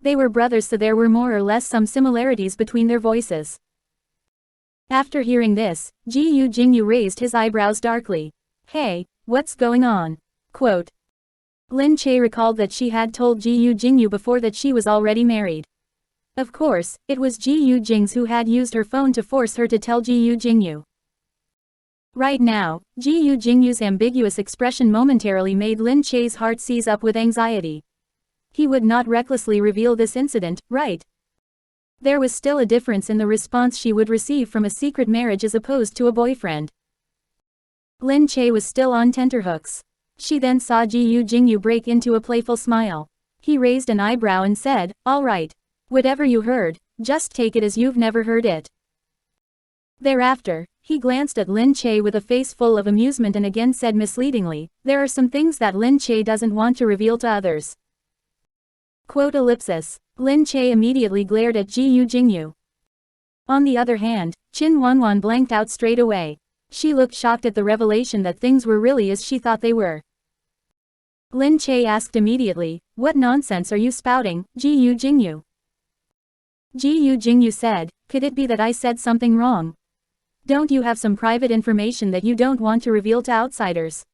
They were brothers, so there were more or less some similarities between their voices. After hearing this, Gu Jingze raised his eyebrows darkly. "Hey, what's going on?" Quote. Lin Che recalled that she had told Gu Jingze before that she was already married. Of course, it was Gu Jingze who had used her phone to force her to tell Gu Jingze. Right now, Gu Jingze's ambiguous expression momentarily made Lin Che's heart seize up with anxiety. He would not recklessly reveal this incident, right? There was still a difference in the response she would receive from a secret marriage as opposed to a boyfriend. Lin Che was still on tenterhooks. She then saw Gu Jingze break into a playful smile. He raised an eyebrow and said, "All right. Whatever you heard, just take it as you've never heard it." Thereafter, he glanced at Lin Che with a face full of amusement and again said misleadingly, "There are some things that Lin Che doesn't want to reveal to others." Quote ellipsis. Lin Che immediately glared at Gu Jingze. On the other hand, Qin Wanwan blanked out straight away. She looked shocked at the revelation that things were really as she thought they were. Lin Che asked immediately, "What nonsense are you spouting, Gu Jingze?" Gu Jingze said, "Could it be that I said something wrong? Don't you have some private information that you don't want to reveal to outsiders?"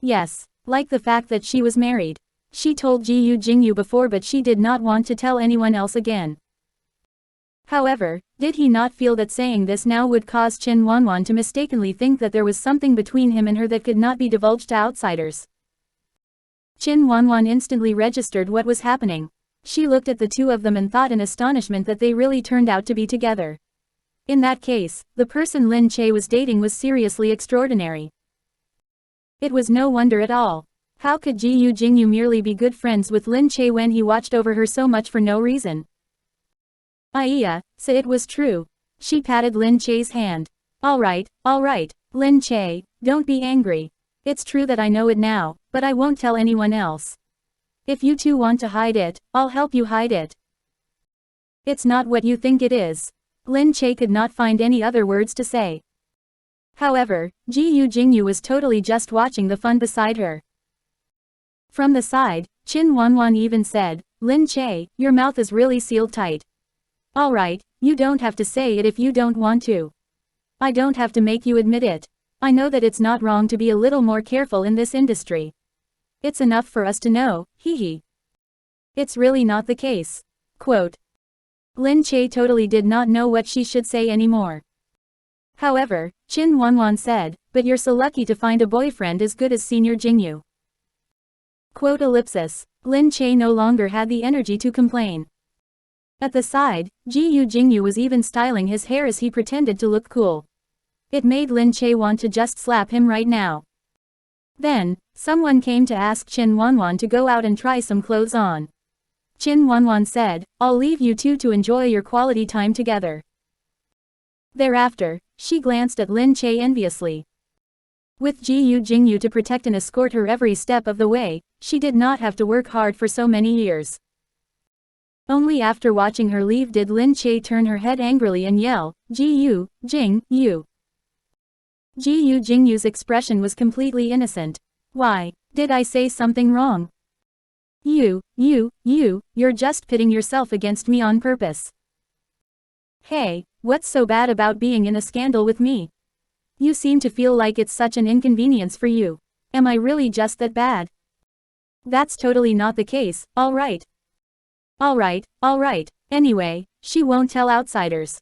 Yes, like the fact that she was married. She told Gu Jingze before, but she did not want to tell anyone else again. However, did he not feel that saying this now would cause Qin Wanwan to mistakenly think that there was something between him and her that could not be divulged to outsiders? Qin Wanwan instantly registered what was happening. She looked at the two of them and thought in astonishment that they really turned out to be together. In that case, the person Lin Che was dating was seriously extraordinary. It was no wonder at all. How could Gu Jingze merely be good friends with Lin Che when he watched over her so much for no reason? So it was true. She patted Lin Che's hand. All right, Lin Che, don't be angry. It's true that I know it now, but I won't tell anyone else. If you two want to hide it, I'll help you hide it." "It's not what you think it is." Lin Che could not find any other words to say. However, Gu Jingze was totally just watching the fun beside her. From the side, Qin Wanwan even said, "Lin Che, your mouth is really sealed tight. All right, you don't have to say it if you don't want to. I don't have to make you admit it. I know that it's not wrong to be a little more careful in this industry. It's enough for us to know, hee. It's really not the case." Quote. Lin Che totally did not know what she should say anymore. However, Qin Wanwan said, "But you're so lucky to find a boyfriend as good as Senior Jingze." Quote ellipsis. Lin Che no longer had the energy to complain. At the side, Gu Jingze was even styling his hair as he pretended to look cool. It made Lin Che want to just slap him right now. Then, someone came to ask Qin Wanwan to go out and try some clothes on. Qin Wanwan said, "I'll leave you two to enjoy your quality time together." Thereafter, she glanced at Lin Che enviously. With Gu Jingze to protect and escort her every step of the way, she did not have to work hard for so many years. Only after watching her leave did Lin Che turn her head angrily and yell, "Gu Jingze, you." Gu Jingze's expression was completely innocent. "Why, did I say something wrong? You're just pitting yourself against me on purpose. Hey, what's so bad about being in a scandal with me? You seem to feel like it's such an inconvenience for you. Am I really just that bad?" "That's totally not the case, all right. Anyway, she won't tell outsiders.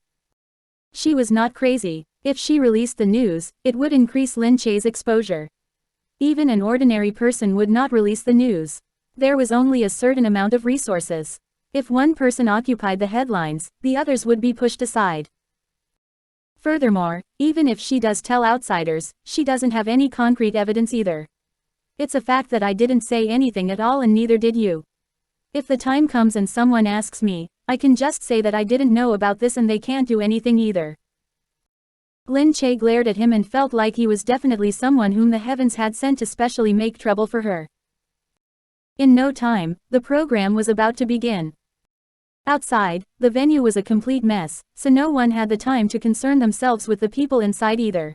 She was not crazy. If she released the news, it would increase Lin Che's exposure. Even an ordinary person would not release the news. There was only a certain amount of resources. If one person occupied the headlines, the others would be pushed aside. Furthermore, even if she does tell outsiders, she doesn't have any concrete evidence either. It's a fact that I didn't say anything at all and neither did you. If the time comes and someone asks me, I can just say that I didn't know about this and they can't do anything either. Lin Che glared at him and felt like he was definitely someone whom the heavens had sent to specially make trouble for her. In no time, the program was about to begin. Outside, the venue was a complete mess, so no one had the time to concern themselves with the people inside either.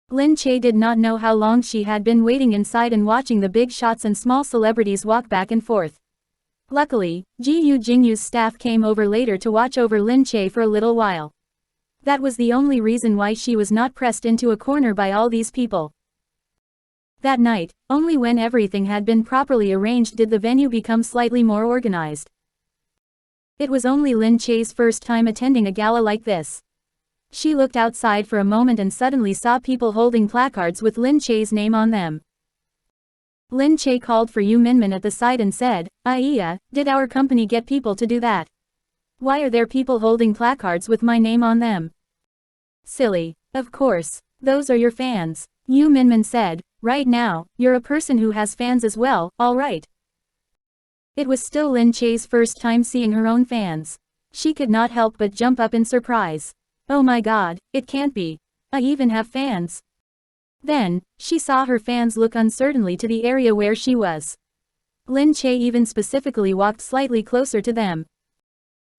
Lin Che did not know how long she had been waiting inside and watching the big shots and small celebrities walk back and forth. Luckily, Gu Jingze's staff came over later to watch over Lin Che for a little while. That was the only reason why she was not pressed into a corner by all these people. That night, only when everything had been properly arranged did the venue become slightly more organized. It was only Lin Che's first time attending a gala like this. She looked outside for a moment and suddenly saw people holding placards with Lin Che's name on them. Lin Che called for Yu Minmin at the side and said, did our company get people to do that? Why are there people holding placards with my name on them? Silly. Of course. Those are your fans. Yu Minmin said, right now, you're a person who has fans as well, alright. It was still Lin Che's first time seeing her own fans. She could not help but jump up in surprise. Oh my god, it can't be. I even have fans. Then, she saw her fans look uncertainly to the area where she was. Lin Che even specifically walked slightly closer to them.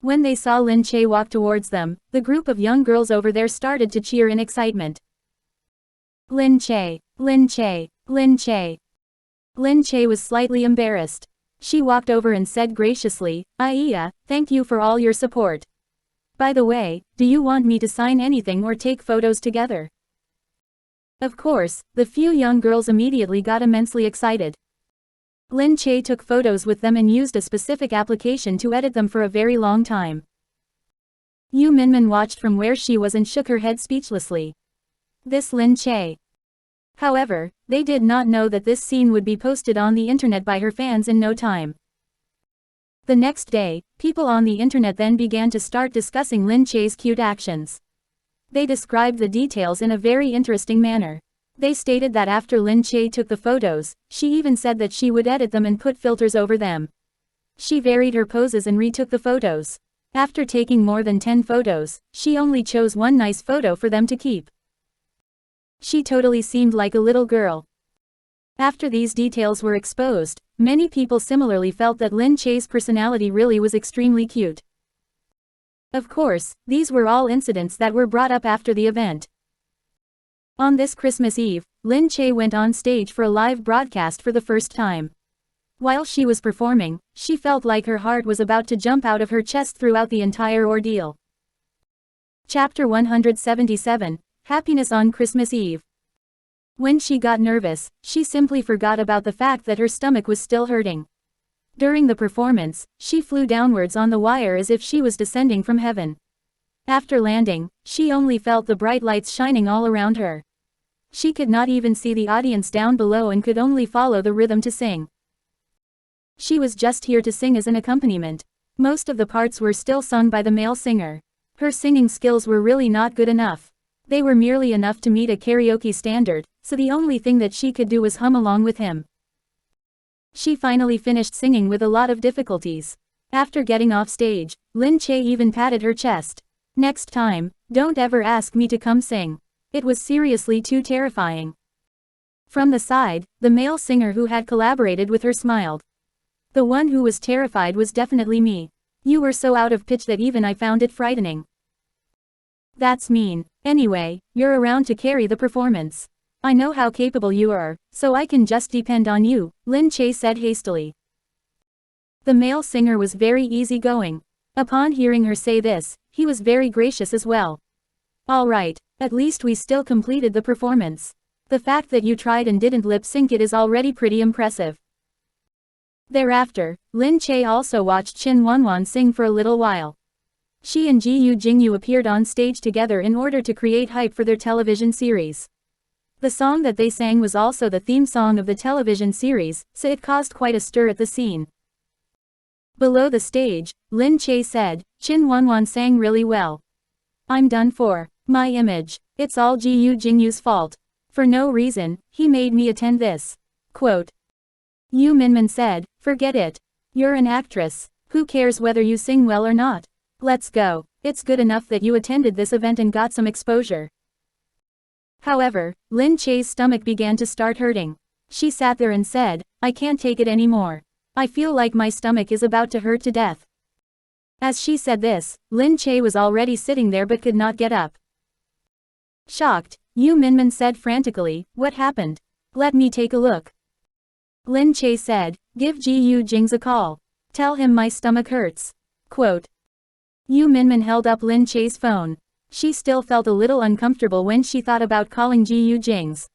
When they saw Lin Che walk towards them, the group of young girls over there started to cheer in excitement. Lin Che, Lin Che, Lin Che. Lin Che was slightly embarrassed. She walked over and said graciously, thank you for all your support. By the way, do you want me to sign anything or take photos together? Of course, the few young girls immediately got immensely excited. Lin Che took photos with them and used a specific application to edit them for a very long time. Yu Minmin watched from where she was and shook her head speechlessly. This Lin Che. However, they did not know that this scene would be posted on the internet by her fans in no time. The next day, people on the internet then began to start discussing Lin Che's cute actions. They described the details in a very interesting manner. They stated that after Lin Che took the photos, she even said that she would edit them and put filters over them. She varied her poses and retook the photos. After taking more than 10 photos, she only chose one nice photo for them to keep. She totally seemed like a little girl. After these details were exposed, many people similarly felt that Lin Che's personality really was extremely cute. Of course, these were all incidents that were brought up after the event. On this Christmas Eve, Lin Che went on stage for a live broadcast for the first time. While she was performing, she felt like her heart was about to jump out of her chest throughout the entire ordeal. Chapter 177, Happiness on Christmas Eve. When she got nervous, she simply forgot about the fact that her stomach was still hurting. During the performance, she flew downwards on the wire as if she was descending from heaven. After landing, she only felt the bright lights shining all around her. She could not even see the audience down below and could only follow the rhythm to sing. She was just here to sing as an accompaniment. Most of the parts were still sung by the male singer. Her singing skills were really not good enough. They were merely enough to meet a karaoke standard, so the only thing that she could do was hum along with him. She finally finished singing with a lot of difficulties. After getting off stage, Lin Che even patted her chest. Next time, don't ever ask me to come sing. It was seriously too terrifying. From the side, the male singer who had collaborated with her smiled. The one who was terrified was definitely me. You were so out of pitch that even I found it frightening. That's mean. Anyway, you're around to carry the performance. I know how capable you are, so I can just depend on you, Lin Che said hastily. The male singer was very easygoing. Upon hearing her say this, he was very gracious as well. Alright, at least we still completed the performance. The fact that you tried and didn't lip sync it is already pretty impressive. Thereafter, Lin Che also watched Qin Wanwan sing for a little while. She and Gu Jingze appeared on stage together in order to create hype for their television series. The song that they sang was also the theme song of the television series, so it caused quite a stir at the scene. Below the stage, Lin Che said, "Qin Wanwan sang really well. I'm done for. My image. It's all Gu Jingze's fault. For no reason, he made me attend this." Quote. Yu Minmin said, "Forget it. You're an actress. Who cares whether you sing well or not? Let's go. It's good enough that you attended this event and got some exposure." However, Lin Che's stomach began to start hurting. She sat there and said, "I can't take it anymore. I feel like my stomach is about to hurt to death." As she said this, Lin Che was already sitting there but could not get up. Shocked, Yu Minmin said frantically, "What happened? Let me take a look." Lin Che said, "Give Gu Jingze a call. Tell him my stomach hurts." Quote. Yu Minmin held up Lin Che's phone. She still felt a little uncomfortable when she thought about calling Gu Jingze.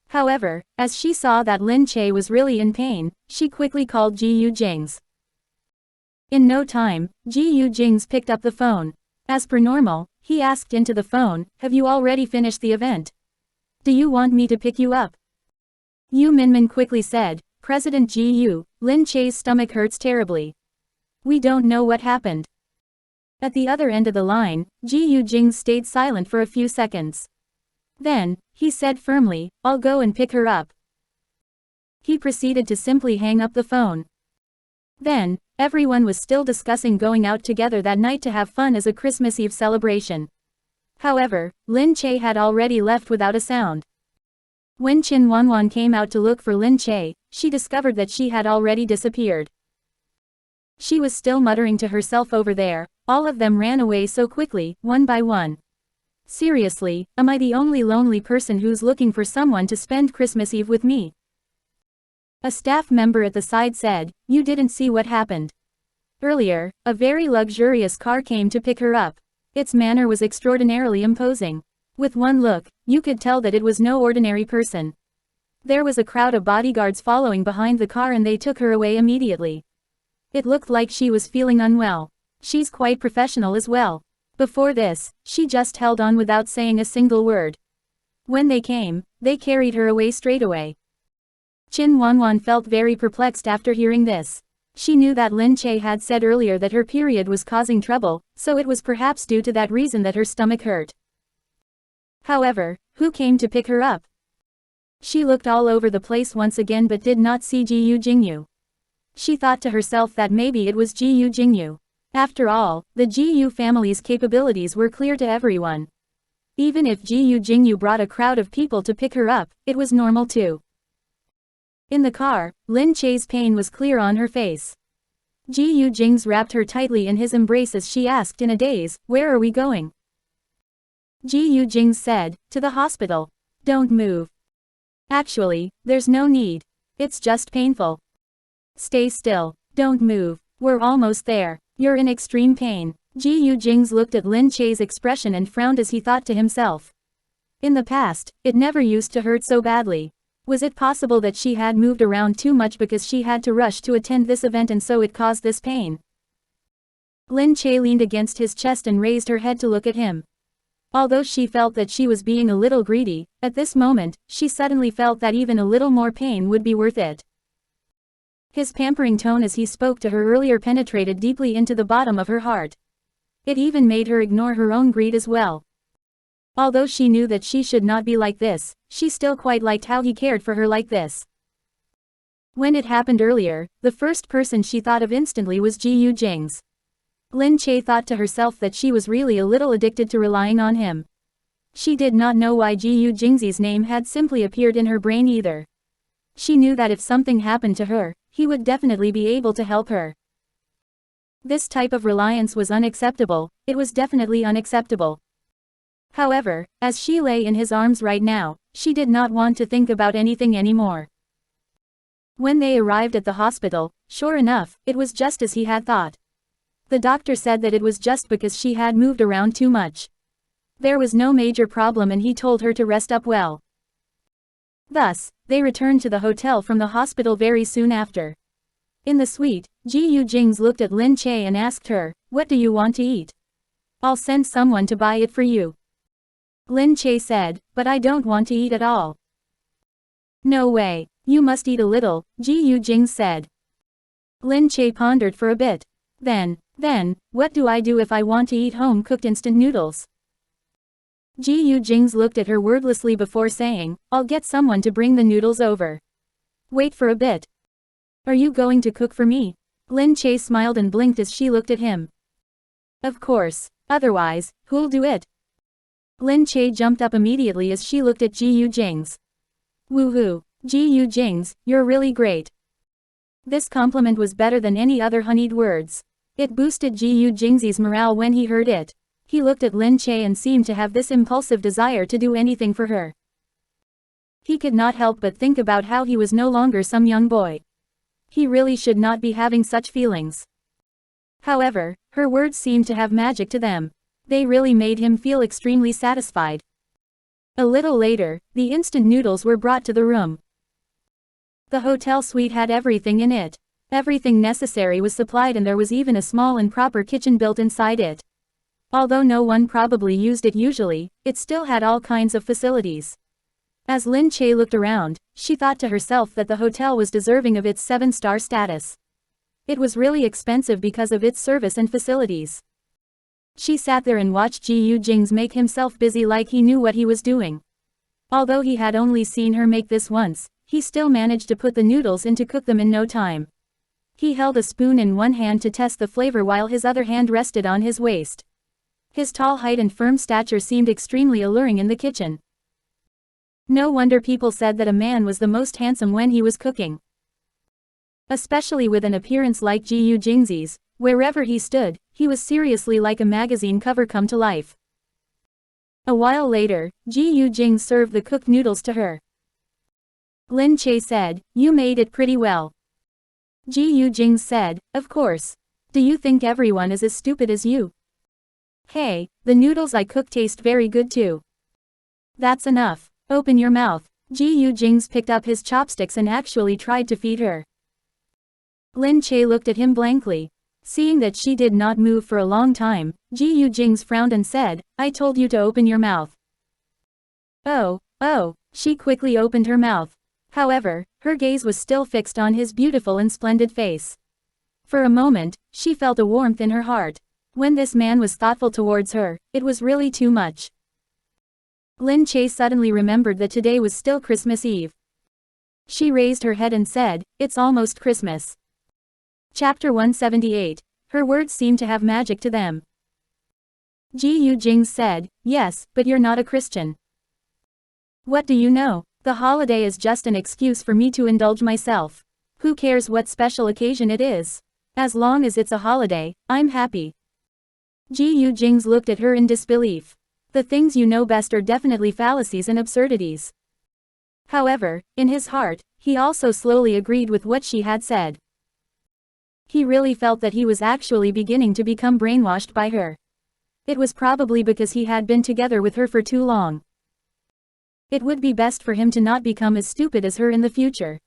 However, as she saw that Lin Che was really in pain, she quickly called Gu Jingze. In no time, Gu Jingze picked up the phone. As per normal, he asked into the phone, "Have you already finished the event? Do you want me to pick you up?" Yu Minmin quickly said, "President Gu, Lin Che's stomach hurts terribly. We don't know what happened." At the other end of the line, Gu Jingze stayed silent for a few seconds. Then, he said firmly, "I'll go and pick her up." He proceeded to simply hang up the phone. Then, everyone was still discussing going out together that night to have fun as a Christmas Eve celebration. However, Lin Che had already left without a sound. When Qin Wanwan came out to look for Lin Che, she discovered that she had already disappeared. She was still muttering to herself over there. All of them ran away so quickly, one by one. Seriously, am I the only lonely person who's looking for someone to spend Christmas Eve with me? A staff member at the side said, "You didn't see what happened. Earlier, a very luxurious car came to pick her up. Its manner was extraordinarily imposing. With one look, you could tell that it was no ordinary person. There was a crowd of bodyguards following behind the car and they took her away immediately. It looked like she was feeling unwell. She's quite professional as well. Before this, she just held on without saying a single word. When they came, they carried her away straight away." Qin Wanwan felt very perplexed after hearing this. She knew that Lin Che had said earlier that her period was causing trouble, so it was perhaps due to that reason that her stomach hurt. However, who came to pick her up? She looked all over the place once again but did not see Gu Jingze. She thought to herself that maybe it was Gu Jingze. After all, the Gu family's capabilities were clear to everyone. Even if Gu Jingze brought a crowd of people to pick her up, it was normal too. In the car, Lin Che's pain was clear on her face. Gu Jingze wrapped her tightly in his embrace as she asked in a daze, "Where are we going?" Gu Jingze said, "To the hospital. Don't move. Actually, there's no need. It's just painful. Stay still. Don't move. We're almost there. You're in extreme pain." Gu Jingze looked at Lin Che's expression and frowned as he thought to himself. In the past, it never used to hurt so badly. Was it possible that she had moved around too much because she had to rush to attend this event and so it caused this pain? Lin Che leaned against his chest and raised her head to look at him. Although she felt that she was being a little greedy, at this moment, she suddenly felt that even a little more pain would be worth it. His pampering tone as he spoke to her earlier penetrated deeply into the bottom of her heart. It even made her ignore her own greed as well. Although she knew that she should not be like this, she still quite liked how he cared for her like this. When it happened earlier, the first person she thought of instantly was Gu Jingze. Lin Che thought to herself that she was really a little addicted to relying on him. She did not know why Gu Jingze's name had simply appeared in her brain either. She knew that if something happened to her, he would definitely be able to help her. This type of reliance was unacceptable, it was definitely unacceptable. However, as she lay in his arms right now, she did not want to think about anything anymore. When they arrived at the hospital, sure enough, it was just as he had thought. The doctor said that it was just because she had moved around too much. There was no major problem and he told her to rest up well. Thus, they returned to the hotel from the hospital very soon after. In the suite, Gu Jingze looked at Lin Che and asked her, "What do you want to eat?" I'll send someone to buy it for you. Lin Che said, but I don't want to eat at all. No way, you must eat a little, Gu Jingze said. Lin Che pondered for a bit. Then, what do I do if I want to eat home-cooked instant noodles? Gu Jingze looked at her wordlessly before saying, I'll get someone to bring the noodles over. Wait for a bit. Are you going to cook for me? Lin Che smiled and blinked as she looked at him. Of course, otherwise, who'll do it? Lin Che jumped up immediately as she looked at Gu Jingze. Woohoo, Gu Jingze, you're really great. This compliment was better than any other honeyed words. It boosted Gu Jingze's morale when he heard it. He looked at Lin Che and seemed to have this impulsive desire to do anything for her. He could not help but think about how he was no longer some young boy. He really should not be having such feelings. However, her words seemed to have magic to them. They really made him feel extremely satisfied. A little later, the instant noodles were brought to the room. The hotel suite had everything in it. Everything necessary was supplied and there was even a small and proper kitchen built inside it. Although no one probably used it usually, it still had all kinds of facilities. As Lin Che looked around, she thought to herself that the hotel was deserving of its 7-star status. It was really expensive because of its service and facilities. She sat there and watched Gu Jingze make himself busy like he knew what he was doing. Although he had only seen her make this once, he still managed to put the noodles in to cook them in no time. He held a spoon in one hand to test the flavor while his other hand rested on his waist. His tall height and firm stature seemed extremely alluring in the kitchen. No wonder people said that a man was the most handsome when he was cooking. Especially with an appearance like Gu Jingze's, wherever he stood, he was seriously like a magazine cover come to life. A while later, Gu Jingze served the cooked noodles to her. Lin Che said, you made it pretty well. Gu Jingze said, of course. Do you think everyone is as stupid as you? Hey, the noodles I cook taste very good too. That's enough. Open your mouth. Gu Jingze picked up his chopsticks and actually tried to feed her. Lin Che looked at him blankly. Seeing that she did not move for a long time, Gu Jingze frowned and said, I told you to open your mouth. Oh, she quickly opened her mouth. However, her gaze was still fixed on his beautiful and splendid face. For a moment, she felt a warmth in her heart. When this man was thoughtful towards her, it was really too much. Lin Che suddenly remembered that today was still Christmas Eve. She raised her head and said, it's almost Christmas. Chapter 178. Her words seemed to have magic to them. Gu Jingze said, yes, but you're not a Christian. What do you know? The holiday is just an excuse for me to indulge myself. Who cares what special occasion it is? As long as it's a holiday, I'm happy. Gu Jingze looked at her in disbelief. The things you know best are definitely fallacies and absurdities. However, in his heart, he also slowly agreed with what she had said. He really felt that he was actually beginning to become brainwashed by her. It was probably because he had been together with her for too long. It would be best for him to not become as stupid as her in the future.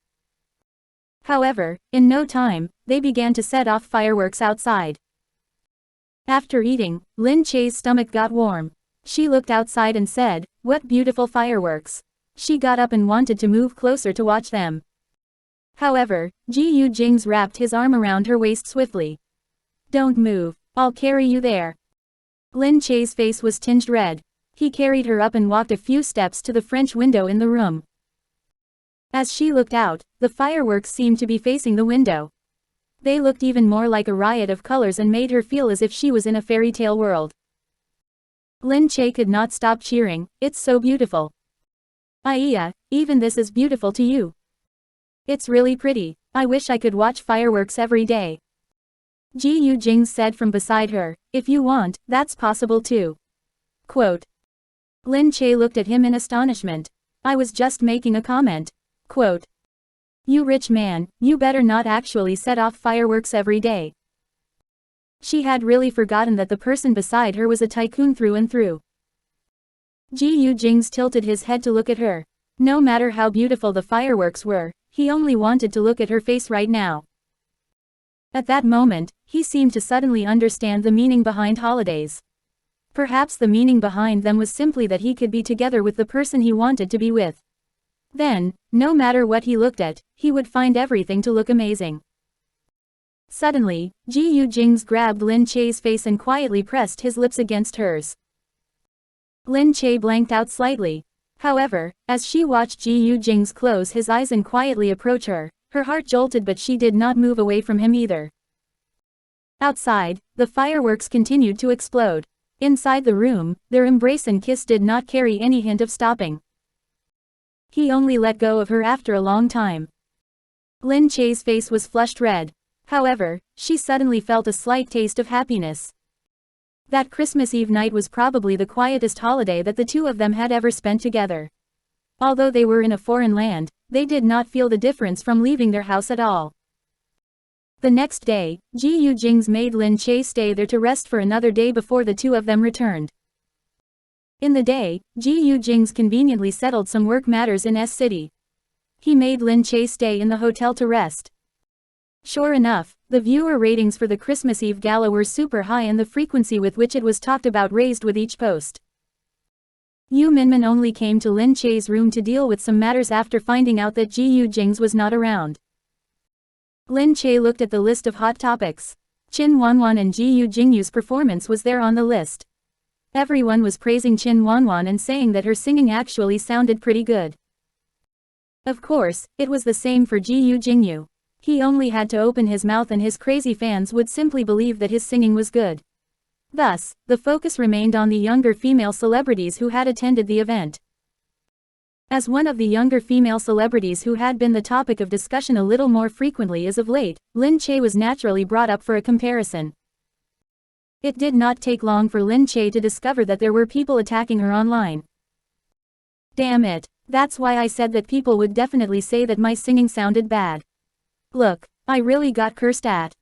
However, in no time, they began to set off fireworks outside. After eating, Lin Che's stomach got warm. She looked outside and said, what beautiful fireworks. She got up and wanted to move closer to watch them. However, Gu Jingze wrapped his arm around her waist swiftly. Don't move, I'll carry you there. Lin Che's face was tinged red. He carried her up and walked a few steps to the French window in the room. As she looked out, the fireworks seemed to be facing the window. They looked even more like a riot of colors and made her feel as if she was in a fairy tale world. Lin Che could not stop cheering, it's so beautiful. Iya, even this is beautiful to you. It's really pretty, I wish I could watch fireworks every day. Gu Jingze said from beside her, if you want, that's possible too. Quote. Lin Che looked at him in astonishment. I was just making a comment. Quote. You rich man, you better not actually set off fireworks every day. She had really forgotten that the person beside her was a tycoon through and through. Gu Jingze tilted his head to look at her. No matter how beautiful the fireworks were, he only wanted to look at her face right now. At that moment, he seemed to suddenly understand the meaning behind holidays. Perhaps the meaning behind them was simply that he could be together with the person he wanted to be with. Then, no matter what he looked at, he would find everything to look amazing. Suddenly, Gu Jingze grabbed Lin Che's face and quietly pressed his lips against hers. Lin Che blanked out slightly. However, as she watched Gu Jingze close his eyes and quietly approach her, her heart jolted, but she did not move away from him either. Outside, the fireworks continued to explode. Inside the room, their embrace and kiss did not carry any hint of stopping. He only let go of her after a long time. Lin Che's face was flushed red. However, she suddenly felt a slight taste of happiness. That Christmas Eve night was probably the quietest holiday that the two of them had ever spent together. Although they were in a foreign land, they did not feel the difference from leaving their house at all. The next day, Gu Jingze made Lin Che stay there to rest for another day before the two of them returned. In the day, Gu Jingze conveniently settled some work matters in S City. He made Lin Che stay in the hotel to rest. Sure enough, the viewer ratings for the Christmas Eve gala were super high and the frequency with which it was talked about raised with each post. Yu Minmin only came to Lin Che's room to deal with some matters after finding out that Gu Jingze was not around. Lin Che looked at the list of hot topics. Qin Wanwan and Gu Jingz's performance was there on the list. Everyone was praising Qin Wanwan and saying that her singing actually sounded pretty good. Of course, it was the same for Gu Jingze. He only had to open his mouth and his crazy fans would simply believe that his singing was good. Thus, the focus remained on the younger female celebrities who had attended the event. As one of the younger female celebrities who had been the topic of discussion a little more frequently as of late, Lin Che was naturally brought up for a comparison. It did not take long for Lin Che to discover that there were people attacking her online. Damn it, that's why I said that people would definitely say that my singing sounded bad. Look, I really got cursed at.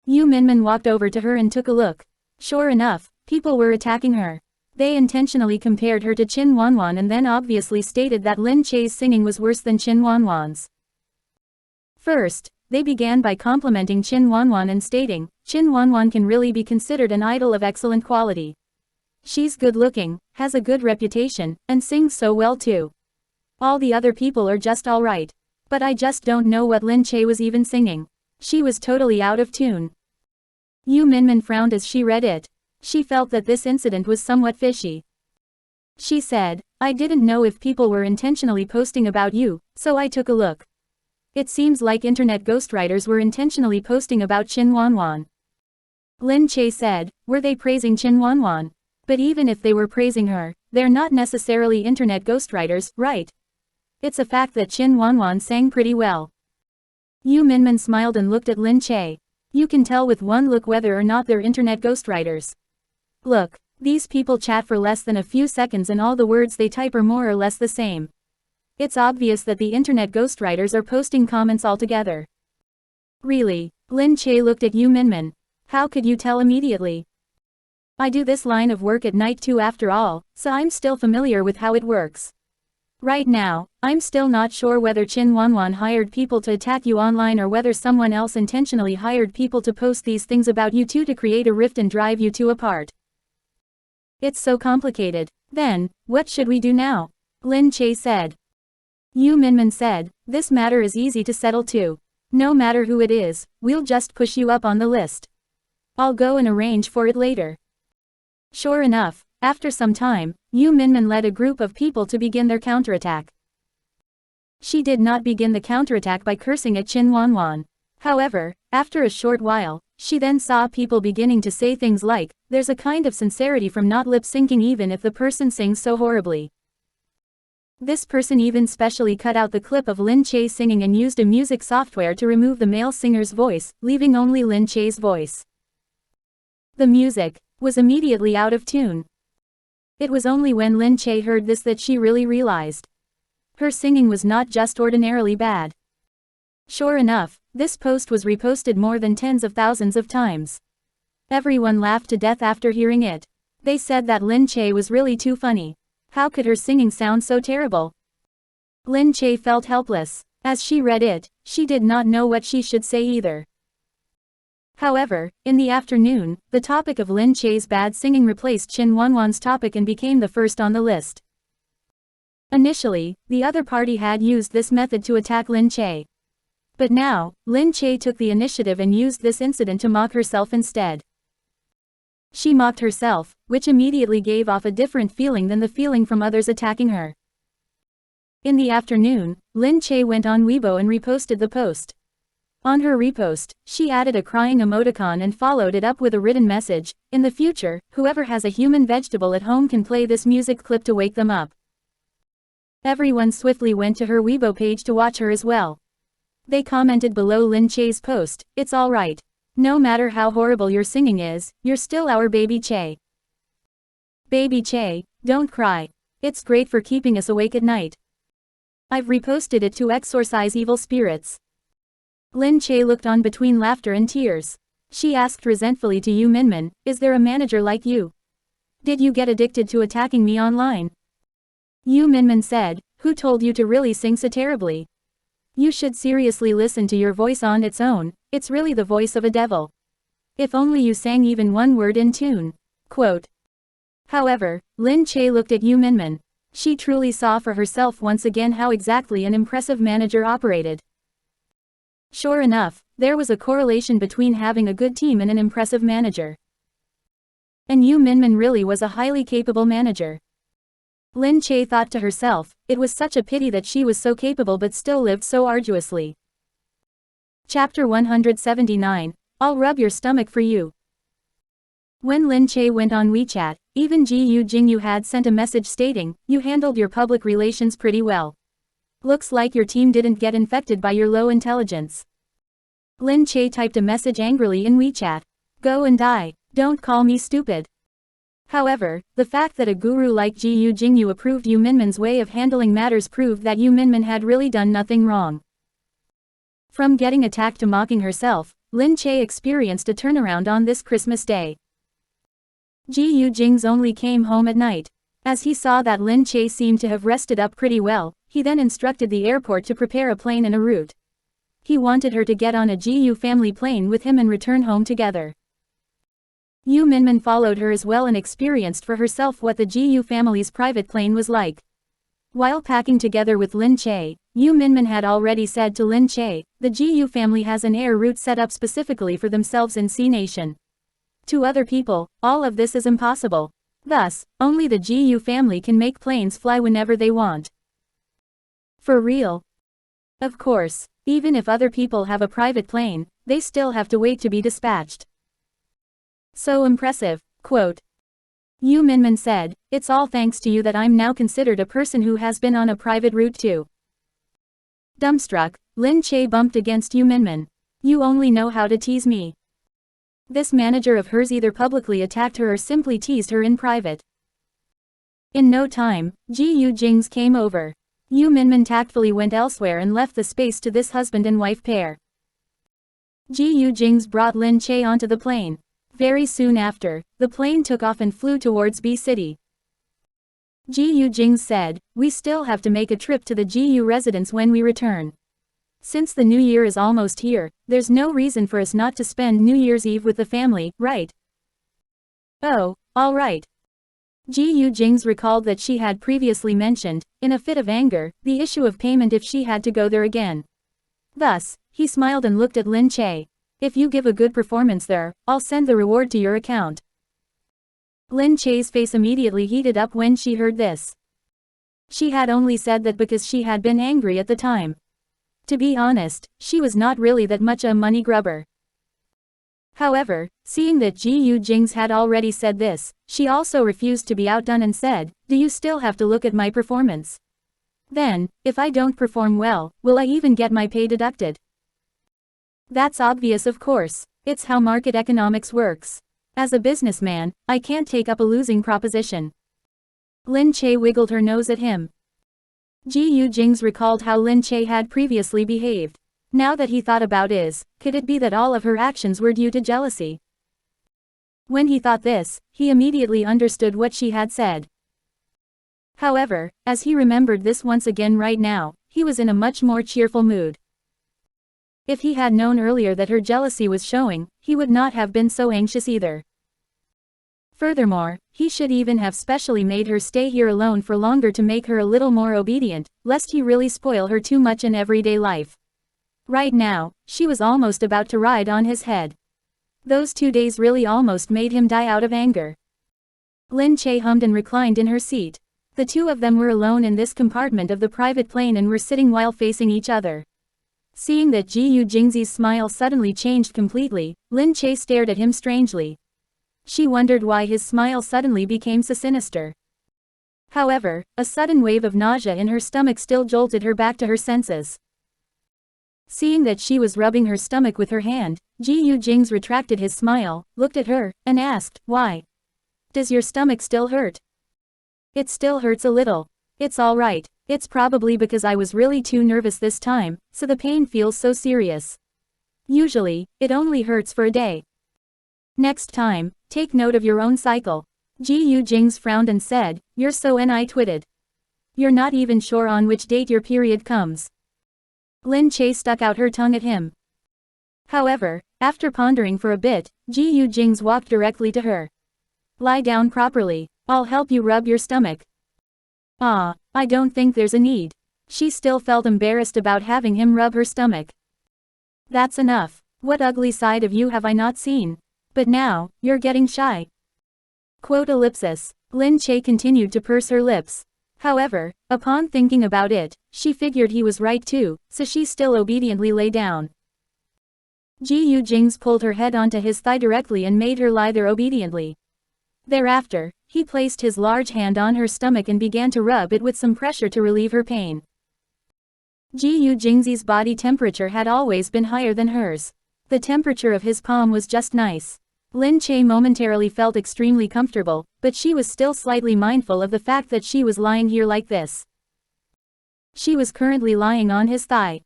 Yu Minmin walked over to her and took a look. Sure enough, people were attacking her. They intentionally compared her to Qin Wanwan and then obviously stated that Lin Che's singing was worse than Qin Wanwan's. First, they began by complimenting Qin Wanwan and stating, Qin Wanwan can really be considered an idol of excellent quality. She's good looking, has a good reputation, and sings so well too. All the other people are just alright. But I just don't know what Lin Che was even singing. She was totally out of tune. Yu Minmin frowned as she read it. She felt that this incident was somewhat fishy. She said, I didn't know if people were intentionally posting about you, so I took a look. It seems like internet ghostwriters were intentionally posting about Qin Wanwan. Lin Che said, were they praising Qin Wanwan? But even if they were praising her, they're not necessarily internet ghostwriters, right? It's a fact that Qin Wanwan sang pretty well. Yu Minmin smiled and looked at Lin Che. You can tell with one look whether or not they're internet ghostwriters. Look, these people chat for less than a few seconds and all the words they type are more or less the same. It's obvious that the internet ghostwriters are posting comments altogether. Really? Lin Che looked at Yu Minmin. How could you tell immediately? I do this line of work at night too after all, so I'm still familiar with how it works. Right now, I'm still not sure whether Qin Wanwan hired people to attack you online or whether someone else intentionally hired people to post these things about you two to create a rift and drive you two apart. It's so complicated. Then, what should we do now? Lin Che said. Yu Minmin said, this matter is easy to settle too. No matter who it is, we'll just push you up on the list. I'll go and arrange for it later. Sure enough, after some time, Yu Minmin led a group of people to begin their counterattack. She did not begin the counterattack by cursing at Qin Wanwan. However, after a short while, she then saw people beginning to say things like, there's a kind of sincerity from not lip-syncing even if the person sings so horribly. This person even specially cut out the clip of Lin Che singing and used a music software to remove the male singer's voice, leaving only Lin Che's voice. The music was immediately out of tune. It was only when Lin Che heard this that she really realized. Her singing was not just ordinarily bad. Sure enough, this post was reposted more than tens of thousands of times. Everyone laughed to death after hearing it. They said that Lin Che was really too funny. How could her singing sound so terrible? Lin Che felt helpless. As she read it, she did not know what she should say either. However, in the afternoon, the topic of Lin Che's bad singing replaced Qin Wanwan's topic and became the first on the list. Initially, the other party had used this method to attack Lin Che. But now, Lin Che took the initiative and used this incident to mock herself instead. She mocked herself, which immediately gave off a different feeling than the feeling from others attacking her. In the afternoon, Lin Che went on Weibo and reposted the post. On her repost, she added a crying emoticon and followed it up with a written message: "In the future, whoever has a human vegetable at home can play this music clip to wake them up." Everyone swiftly went to her Weibo page to watch her as well. They commented below Lin Che's post, "It's alright. No matter how horrible your singing is, you're still our baby Che. Baby Che, don't cry. It's great for keeping us awake at night. I've reposted it to exorcise evil spirits." Lin Che looked on between laughter and tears. She asked resentfully to Yu Minmin, "Is there a manager like you? Did you get addicted to attacking me online?" Yu Minmin said, "Who told you to really sing so terribly? You should seriously listen to your voice on its own, it's really the voice of a devil. If only you sang even one word in tune." Quote. However, Lin Che looked at Yu Minmin. She truly saw for herself once again how exactly an impressive manager operated. Sure enough, there was a correlation between having a good team and an impressive manager. And Yu Minmin really was a highly capable manager. Lin Che thought to herself, it was such a pity that she was so capable but still lived so arduously. Chapter 179, I'll rub your stomach for you. When Lin Che went on WeChat, even Gu Jingze had sent a message stating, "You handled your public relations pretty well. Looks like your team didn't get infected by your low intelligence." Lin Che typed a message angrily in WeChat. "Go and die, don't call me stupid." However, the fact that a guru like Gu Jingze approved Yu Minmin's way of handling matters proved that Yu Minmin had really done nothing wrong. From getting attacked to mocking herself, Lin Che experienced a turnaround on this Christmas day. Gu Jingze only came home at night. As he saw that Lin Che seemed to have rested up pretty well, he then instructed the airport to prepare a plane and a route. He wanted her to get on a Gu family plane with him and return home together. Yu Minmin followed her as well and experienced for herself what the Gu family's private plane was like. While packing together with Lin Che, Yu Minmin had already said to Lin Che, "The Gu family has an air route set up specifically for themselves in C Nation. To other people, all of this is impossible. Thus, only the Gu family can make planes fly whenever they want." For real? Of course, even if other people have a private plane, they still have to wait to be dispatched. So impressive. Quote. Yu Minmin said, "It's all thanks to you that I'm now considered a person who has been on a private route too." Dumbstruck, Lin Che bumped against Yu Minmin. "You only know how to tease me." This manager of hers either publicly attacked her or simply teased her in private. In no time, Gu Jingze came over. Yu Minmin tactfully went elsewhere and left the space to this husband and wife pair. Gu Jingze brought Lin Che onto the plane. Very soon after, the plane took off and flew towards B City. Gu Jingze said, "We still have to make a trip to the Gu residence when we return. Since the new year is almost here, there's no reason for us not to spend New Year's Eve with the family, right?" "Oh, all right." Gu Jingze recalled that she had previously mentioned, in a fit of anger, the issue of payment if she had to go there again. Thus, he smiled and looked at Lin Che. "If you give a good performance there, I'll send the reward to your account." Lin Che's face immediately heated up when she heard this. She had only said that because she had been angry at the time. To be honest, she was not really that much a money grubber. However, seeing that Gu Jingze had already said this, she also refused to be outdone and said, "Do you still have to look at my performance? Then, if I don't perform well, will I even get my pay deducted?" That's obvious, of course. It's how market economics works. As a businessman, I can't take up a losing proposition. Lin Che wiggled her nose at him. Gu Jingze recalled how Lin Che had previously behaved. Now that he thought about it, could it be that all of her actions were due to jealousy? When he thought this, he immediately understood what she had said. However, as he remembered this once again right now, he was in a much more cheerful mood. If he had known earlier that her jealousy was showing, he would not have been so anxious either. Furthermore, he should even have specially made her stay here alone for longer to make her a little more obedient, lest he really spoil her too much in everyday life. Right now, she was almost about to ride on his head. Those 2 days really almost made him die out of anger. Lin Che hummed and reclined in her seat. The two of them were alone in this compartment of the private plane and were sitting while facing each other. Seeing that Gu Jingze's smile suddenly changed completely, Lin Che stared at him strangely. She wondered why his smile suddenly became so sinister. However, a sudden wave of nausea in her stomach still jolted her back to her senses. Seeing that she was rubbing her stomach with her hand, Gu Jingze retracted his smile, looked at her, and asked, "Why? Does your stomach still hurt?" "It still hurts a little. It's alright. It's probably because I was really too nervous this time, so the pain feels so serious. Usually, it only hurts for a day. Next time, take note of your own cycle." Gu Jingze frowned and said, "You're so twitted. You're not even sure on which date your period comes." Lin Che stuck out her tongue at him. However, after pondering for a bit, Gu Jingze walked directly to her. "Lie down properly. I'll help you rub your stomach." "Ah, I don't think there's a need." She still felt embarrassed about having him rub her stomach. "That's enough. What ugly side of you have I not seen? But now, you're getting shy." Quote ellipsis. Lin Che continued to purse her lips. However, upon thinking about it, she figured he was right too, so she still obediently lay down. Gu Jingze pulled her head onto his thigh directly and made her lie there obediently. Thereafter, he placed his large hand on her stomach and began to rub it with some pressure to relieve her pain. Gu Jingze's body temperature had always been higher than hers. The temperature of his palm was just nice. Lin Che momentarily felt extremely comfortable, but she was still slightly mindful of the fact that she was lying here like this. She was currently lying on his thigh.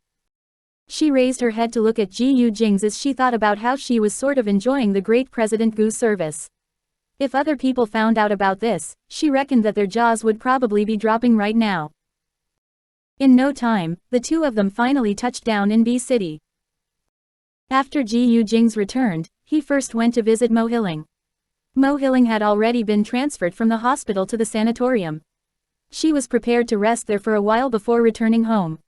She raised her head to look at Gu Jingze as she thought about how she was sort of enjoying the great President Gu's service. If other people found out about this, she reckoned that their jaws would probably be dropping right now. In no time, the two of them finally touched down in B City. After Gu Jingze returned, he first went to visit Mo Hilling. Mo Hilling had already been transferred from the hospital to the sanatorium. She was prepared to rest there for a while before returning home.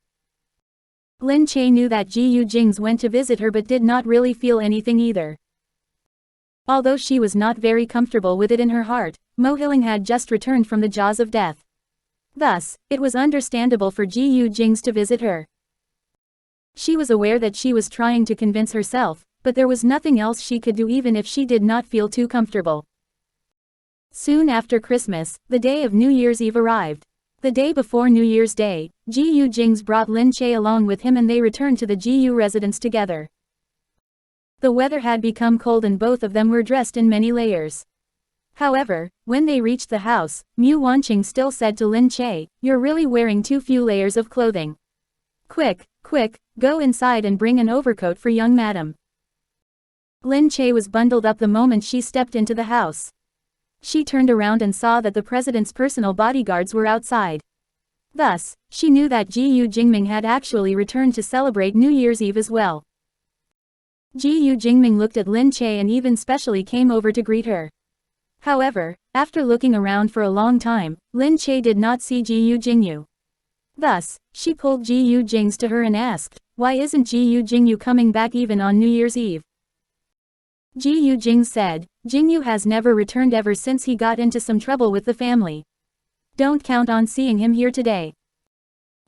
Lin Che knew that Gu Jingze went to visit her but did not really feel anything either. Although she was not very comfortable with it in her heart, Mo Hilling had just returned from the jaws of death. Thus, it was understandable for Gu Jingze to visit her. She was aware that she was trying to convince herself, but there was nothing else she could do even if she did not feel too comfortable. Soon after Christmas, the day of New Year's Eve arrived. The day before New Year's Day, Gu Jingze brought Lin Che along with him and they returned to the Gu residence together. The weather had become cold and both of them were dressed in many layers. However, when they reached the house, Mu Wanqing still said to Lin Che, "You're really wearing too few layers of clothing. Quick, quick, go inside and bring an overcoat for young madam." Lin Che was bundled up the moment she stepped into the house. She turned around and saw that the president's personal bodyguards were outside. Thus, she knew that Gu Jingming had actually returned to celebrate New Year's Eve as well. Gu Jingming looked at Lin Che and even specially came over to greet her. However, after looking around for a long time, Lin Che did not see Gu Jingyu. Thus, she pulled Gu Jingze to her and asked, "Why isn't Gu Jingyu coming back even on New Year's Eve?" Gu Jingze said, "Jingyu has never returned ever since he got into some trouble with the family. Don't count on seeing him here today."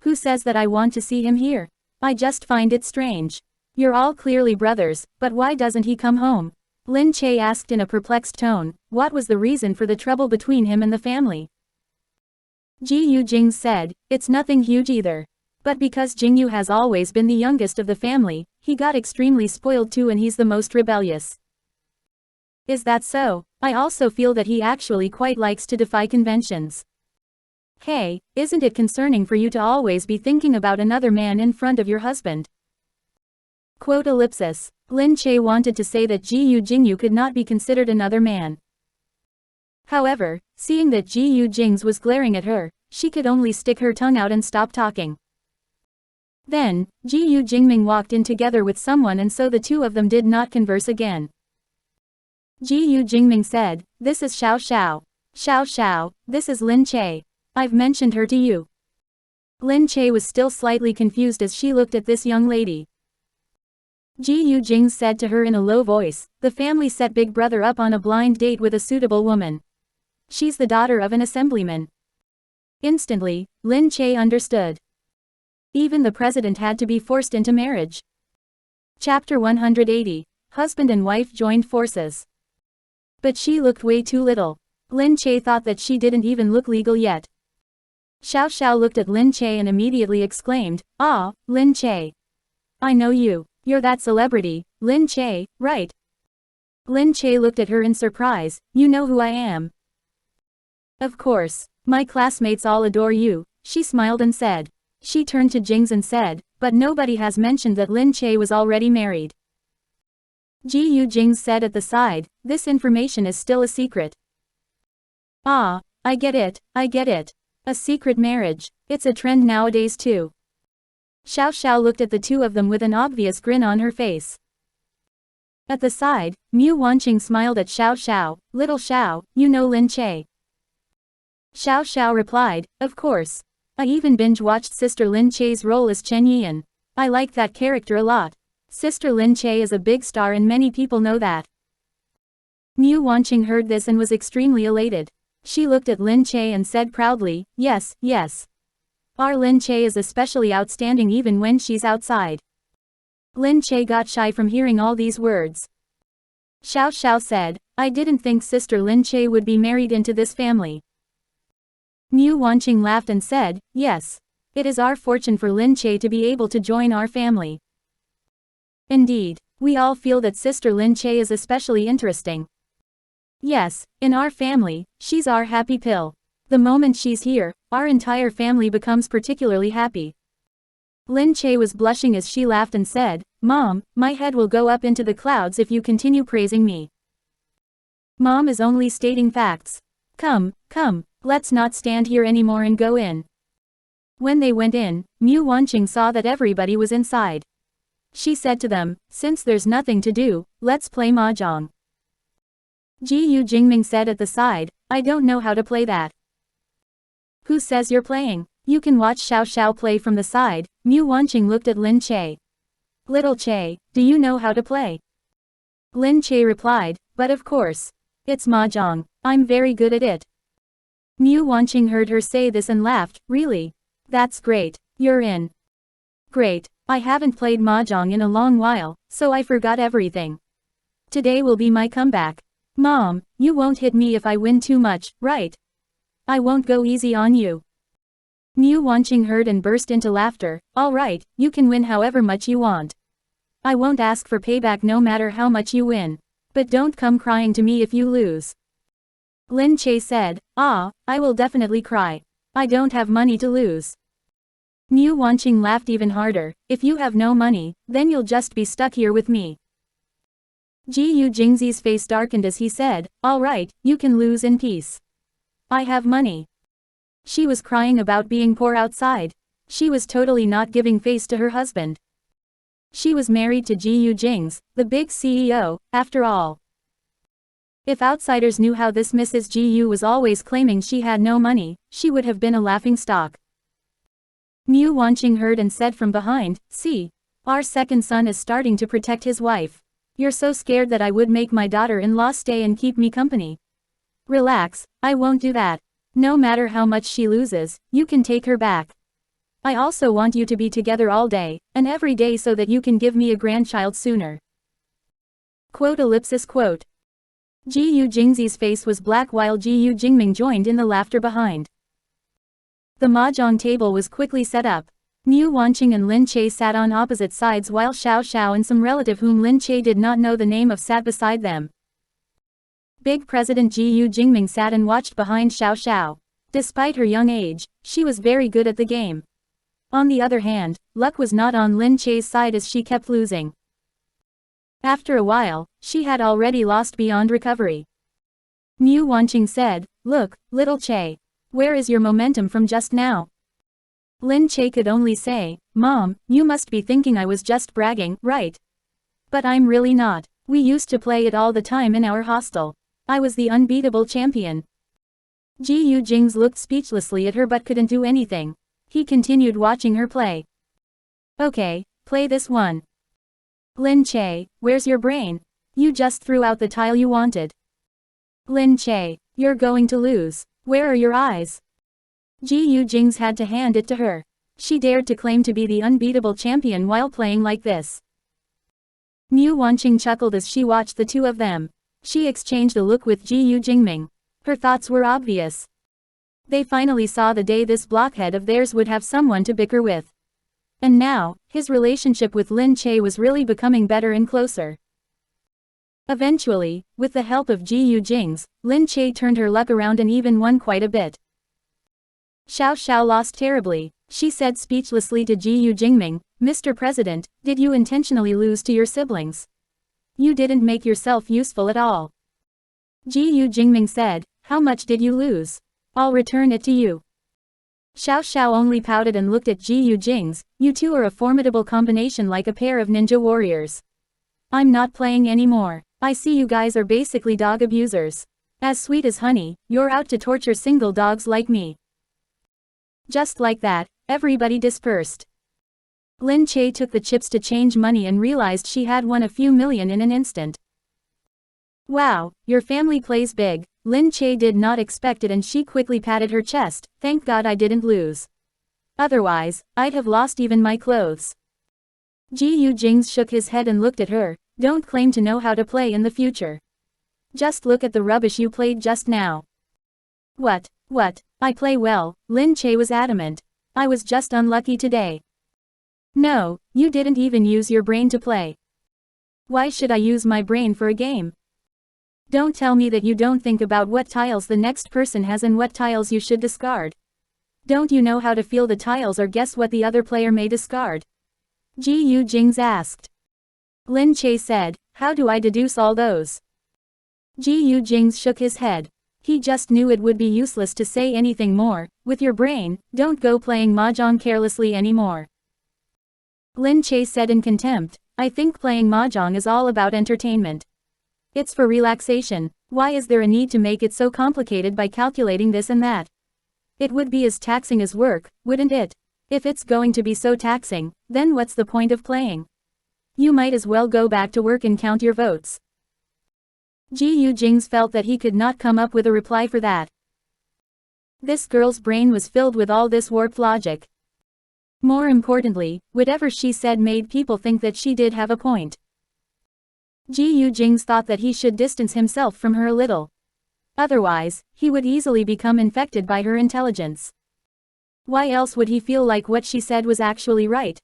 "Who says that I want to see him here? I just find it strange. You're all clearly brothers, but why doesn't he come home?" Lin Che asked in a perplexed tone. What was the reason for the trouble between him and the family? Gu Jingze said, "It's nothing huge either. But because Jingyu has always been the youngest of the family, he got extremely spoiled too and he's the most rebellious." "Is that so? I also feel that he actually quite likes to defy conventions. Hey, isn't it concerning for you to always be thinking about another man in front of your husband?" Quote ellipsis. Lin Che wanted to say that Gu Jingyu could not be considered another man. However, seeing that Gu Jingze was glaring at her, she could only stick her tongue out and stop talking. Then, Gu Jingming walked in together with someone and so the two of them did not converse again. Gu Jingming said, "This is Xiao. Xiao, this is Lin Che. I've mentioned her to you." Lin Che was still slightly confused as she looked at this young lady. Gu Jingze said to her in a low voice, "The family set Big Brother up on a blind date with a suitable woman. She's the daughter of an assemblyman." Instantly, Lin Che understood. Even the president had to be forced into marriage. Chapter 180. Husband and wife joined forces. But she looked way too little. Lin Che thought that she didn't even look legal yet. Xiao looked at Lin Che and immediately exclaimed, "Ah, Lin Che. I know you. You're that celebrity, Lin Che, right?" Lin Che looked at her in surprise. "You know who I am?" "Of course. My classmates all adore you," she smiled and said. She turned to Jingze and said, "But nobody has mentioned that Lin Che was already married." Gu Jingze said at the side, "This information is still a secret." "Ah, I get it. A secret marriage. It's a trend nowadays too." Xiao looked at the two of them with an obvious grin on her face. At the side, Mu Wanqing smiled at Xiao, "Little Xiao, you know Lin Che?" Xiao replied, "Of course. I even binge-watched Sister Lin Che's role as Chen Yian. I like that character a lot. Sister Lin Che is a big star and many people know that." Mu Wanqing heard this and was extremely elated. She looked at Lin Che and said proudly, "Yes. Our Lin Che is especially outstanding even when she's outside." Lin Che got shy from hearing all these words. Xiao said, "I didn't think Sister Lin Che would be married into this family." Mu Wanqing laughed and said, "Yes. It is our fortune for Lin Che to be able to join our family. Indeed, we all feel that Sister Lin Che is especially interesting. Yes, in our family, she's our happy pill. The moment she's here, our entire family becomes particularly happy." Lin Che was blushing as she laughed and said, "Mom, my head will go up into the clouds if you continue praising me. Mom is only stating facts. Come, let's not stand here anymore and go in." When they went in, Mu Wanqing saw that everybody was inside. She said to them, "Since there's nothing to do, let's play mahjong." Gu Jingming said at the side, "I don't know how to play that." "Who says you're playing? You can watch Xiao play from the side." Mu Wanqing looked at Lin Che. "Little Che, do you know how to play?" Lin Che replied, "But of course. It's mahjong. I'm very good at it." Mu Wanqing heard her say this and laughed, "Really? That's great. You're in." "Great. I haven't played mahjong in a long while, so I forgot everything. Today will be my comeback. Mom, you won't hit me if I win too much, right? I won't go easy on you." Mu Wanqing heard and burst into laughter. "All right, you can win however much you want. I won't ask for payback no matter how much you win. But don't come crying to me if you lose." Lin Che said, "Ah, I will definitely cry. I don't have money to lose." Mu Wanqing laughed even harder. "If you have no money, then you'll just be stuck here with me." Gu Jingze's face darkened as he said, "All right, you can lose in peace. I have money." She was crying about being poor outside. She was totally not giving face to her husband. She was married to Gu Jingze, the big CEO, after all. If outsiders knew how this Mrs. Gu was always claiming she had no money, she would have been a laughingstock. Mu Wanqing heard and said from behind, "See, our second son is starting to protect his wife. You're so scared that I would make my daughter-in-law stay and keep me company. Relax, I won't do that. No matter how much she loses, you can take her back. I also want you to be together all day, and every day so that you can give me a grandchild sooner." Quote. Gu Jingze's face was black while Gu Jingming joined in the laughter behind. The mahjong table was quickly set up. Mu Wanqing and Lin Che sat on opposite sides while Xiao and some relative whom Lin Che did not know the name of sat beside them. Big President Gu Jingming sat and watched behind Xiao. Despite her young age, she was very good at the game. On the other hand, luck was not on Lin Che's side as she kept losing. After a while, she had already lost beyond recovery. Mu Wanqing said, "Look, little Che. Where is your momentum from just now?" Lin Che could only say, Mom, you must be thinking I was just bragging, right? But I'm really not. We used to play it all the time in our hostel. I was the unbeatable champion. Gu Jingze looked speechlessly at her but couldn't do anything. He continued watching her play. Okay, play this one. Lin Che, where's your brain? You just threw out the tile you wanted. Lin Che, you're going to lose. Where are your eyes? Gu Jingze had to hand it to her. She dared to claim to be the unbeatable champion while playing like this. Mu Wanqing chuckled as she watched the two of them. She exchanged a look with Gu Jingming. Her thoughts were obvious. They finally saw the day this blockhead of theirs would have someone to bicker with. And now, his relationship with Lin Che was really becoming better and closer. Eventually, with the help of Gu Jingze, Lin Che turned her luck around and even won quite a bit. Xiao lost terribly. She said speechlessly to Gu Jingming, Mr. President, did you intentionally lose to your siblings? You didn't make yourself useful at all. Gu Jingming said, how much did you lose? I'll return it to you. Xiao only pouted and looked at Gu Jingze, you two are a formidable combination like a pair of ninja warriors. I'm not playing anymore. I see you guys are basically dog abusers. As sweet as honey, you're out to torture single dogs like me. Just like that, everybody dispersed. Lin Che took the chips to change money and realized she had won a few million in an instant. Wow, your family plays big. Lin Che did not expect it and she quickly patted her chest, thank God I didn't lose. Otherwise, I'd have lost even my clothes. Gu Jingze shook his head and looked at her, don't claim to know how to play in the future. Just look at the rubbish you played just now. What, I play well, Lin Che was adamant. I was just unlucky today. No, you didn't even use your brain to play. Why should I use my brain for a game? Don't tell me that you don't think about what tiles the next person has and what tiles you should discard. Don't you know how to feel the tiles or guess what the other player may discard? Gu Jingze asked. Lin Che said, how do I deduce all those? Gu Jingze shook his head. He just knew it would be useless to say anything more, with your brain, don't go playing mahjong carelessly anymore. Lin Che said in contempt, I think playing mahjong is all about entertainment. It's for relaxation, why is there a need to make it so complicated by calculating this and that? It would be as taxing as work, wouldn't it? If it's going to be so taxing, then what's the point of playing? You might as well go back to work and count your votes. Gu Jingze felt that he could not come up with a reply for that. This girl's brain was filled with all this warped logic. More importantly, whatever she said made people think that she did have a point. Gu Jingze thought that he should distance himself from her a little. Otherwise, he would easily become infected by her intelligence. Why else would he feel like what she said was actually right?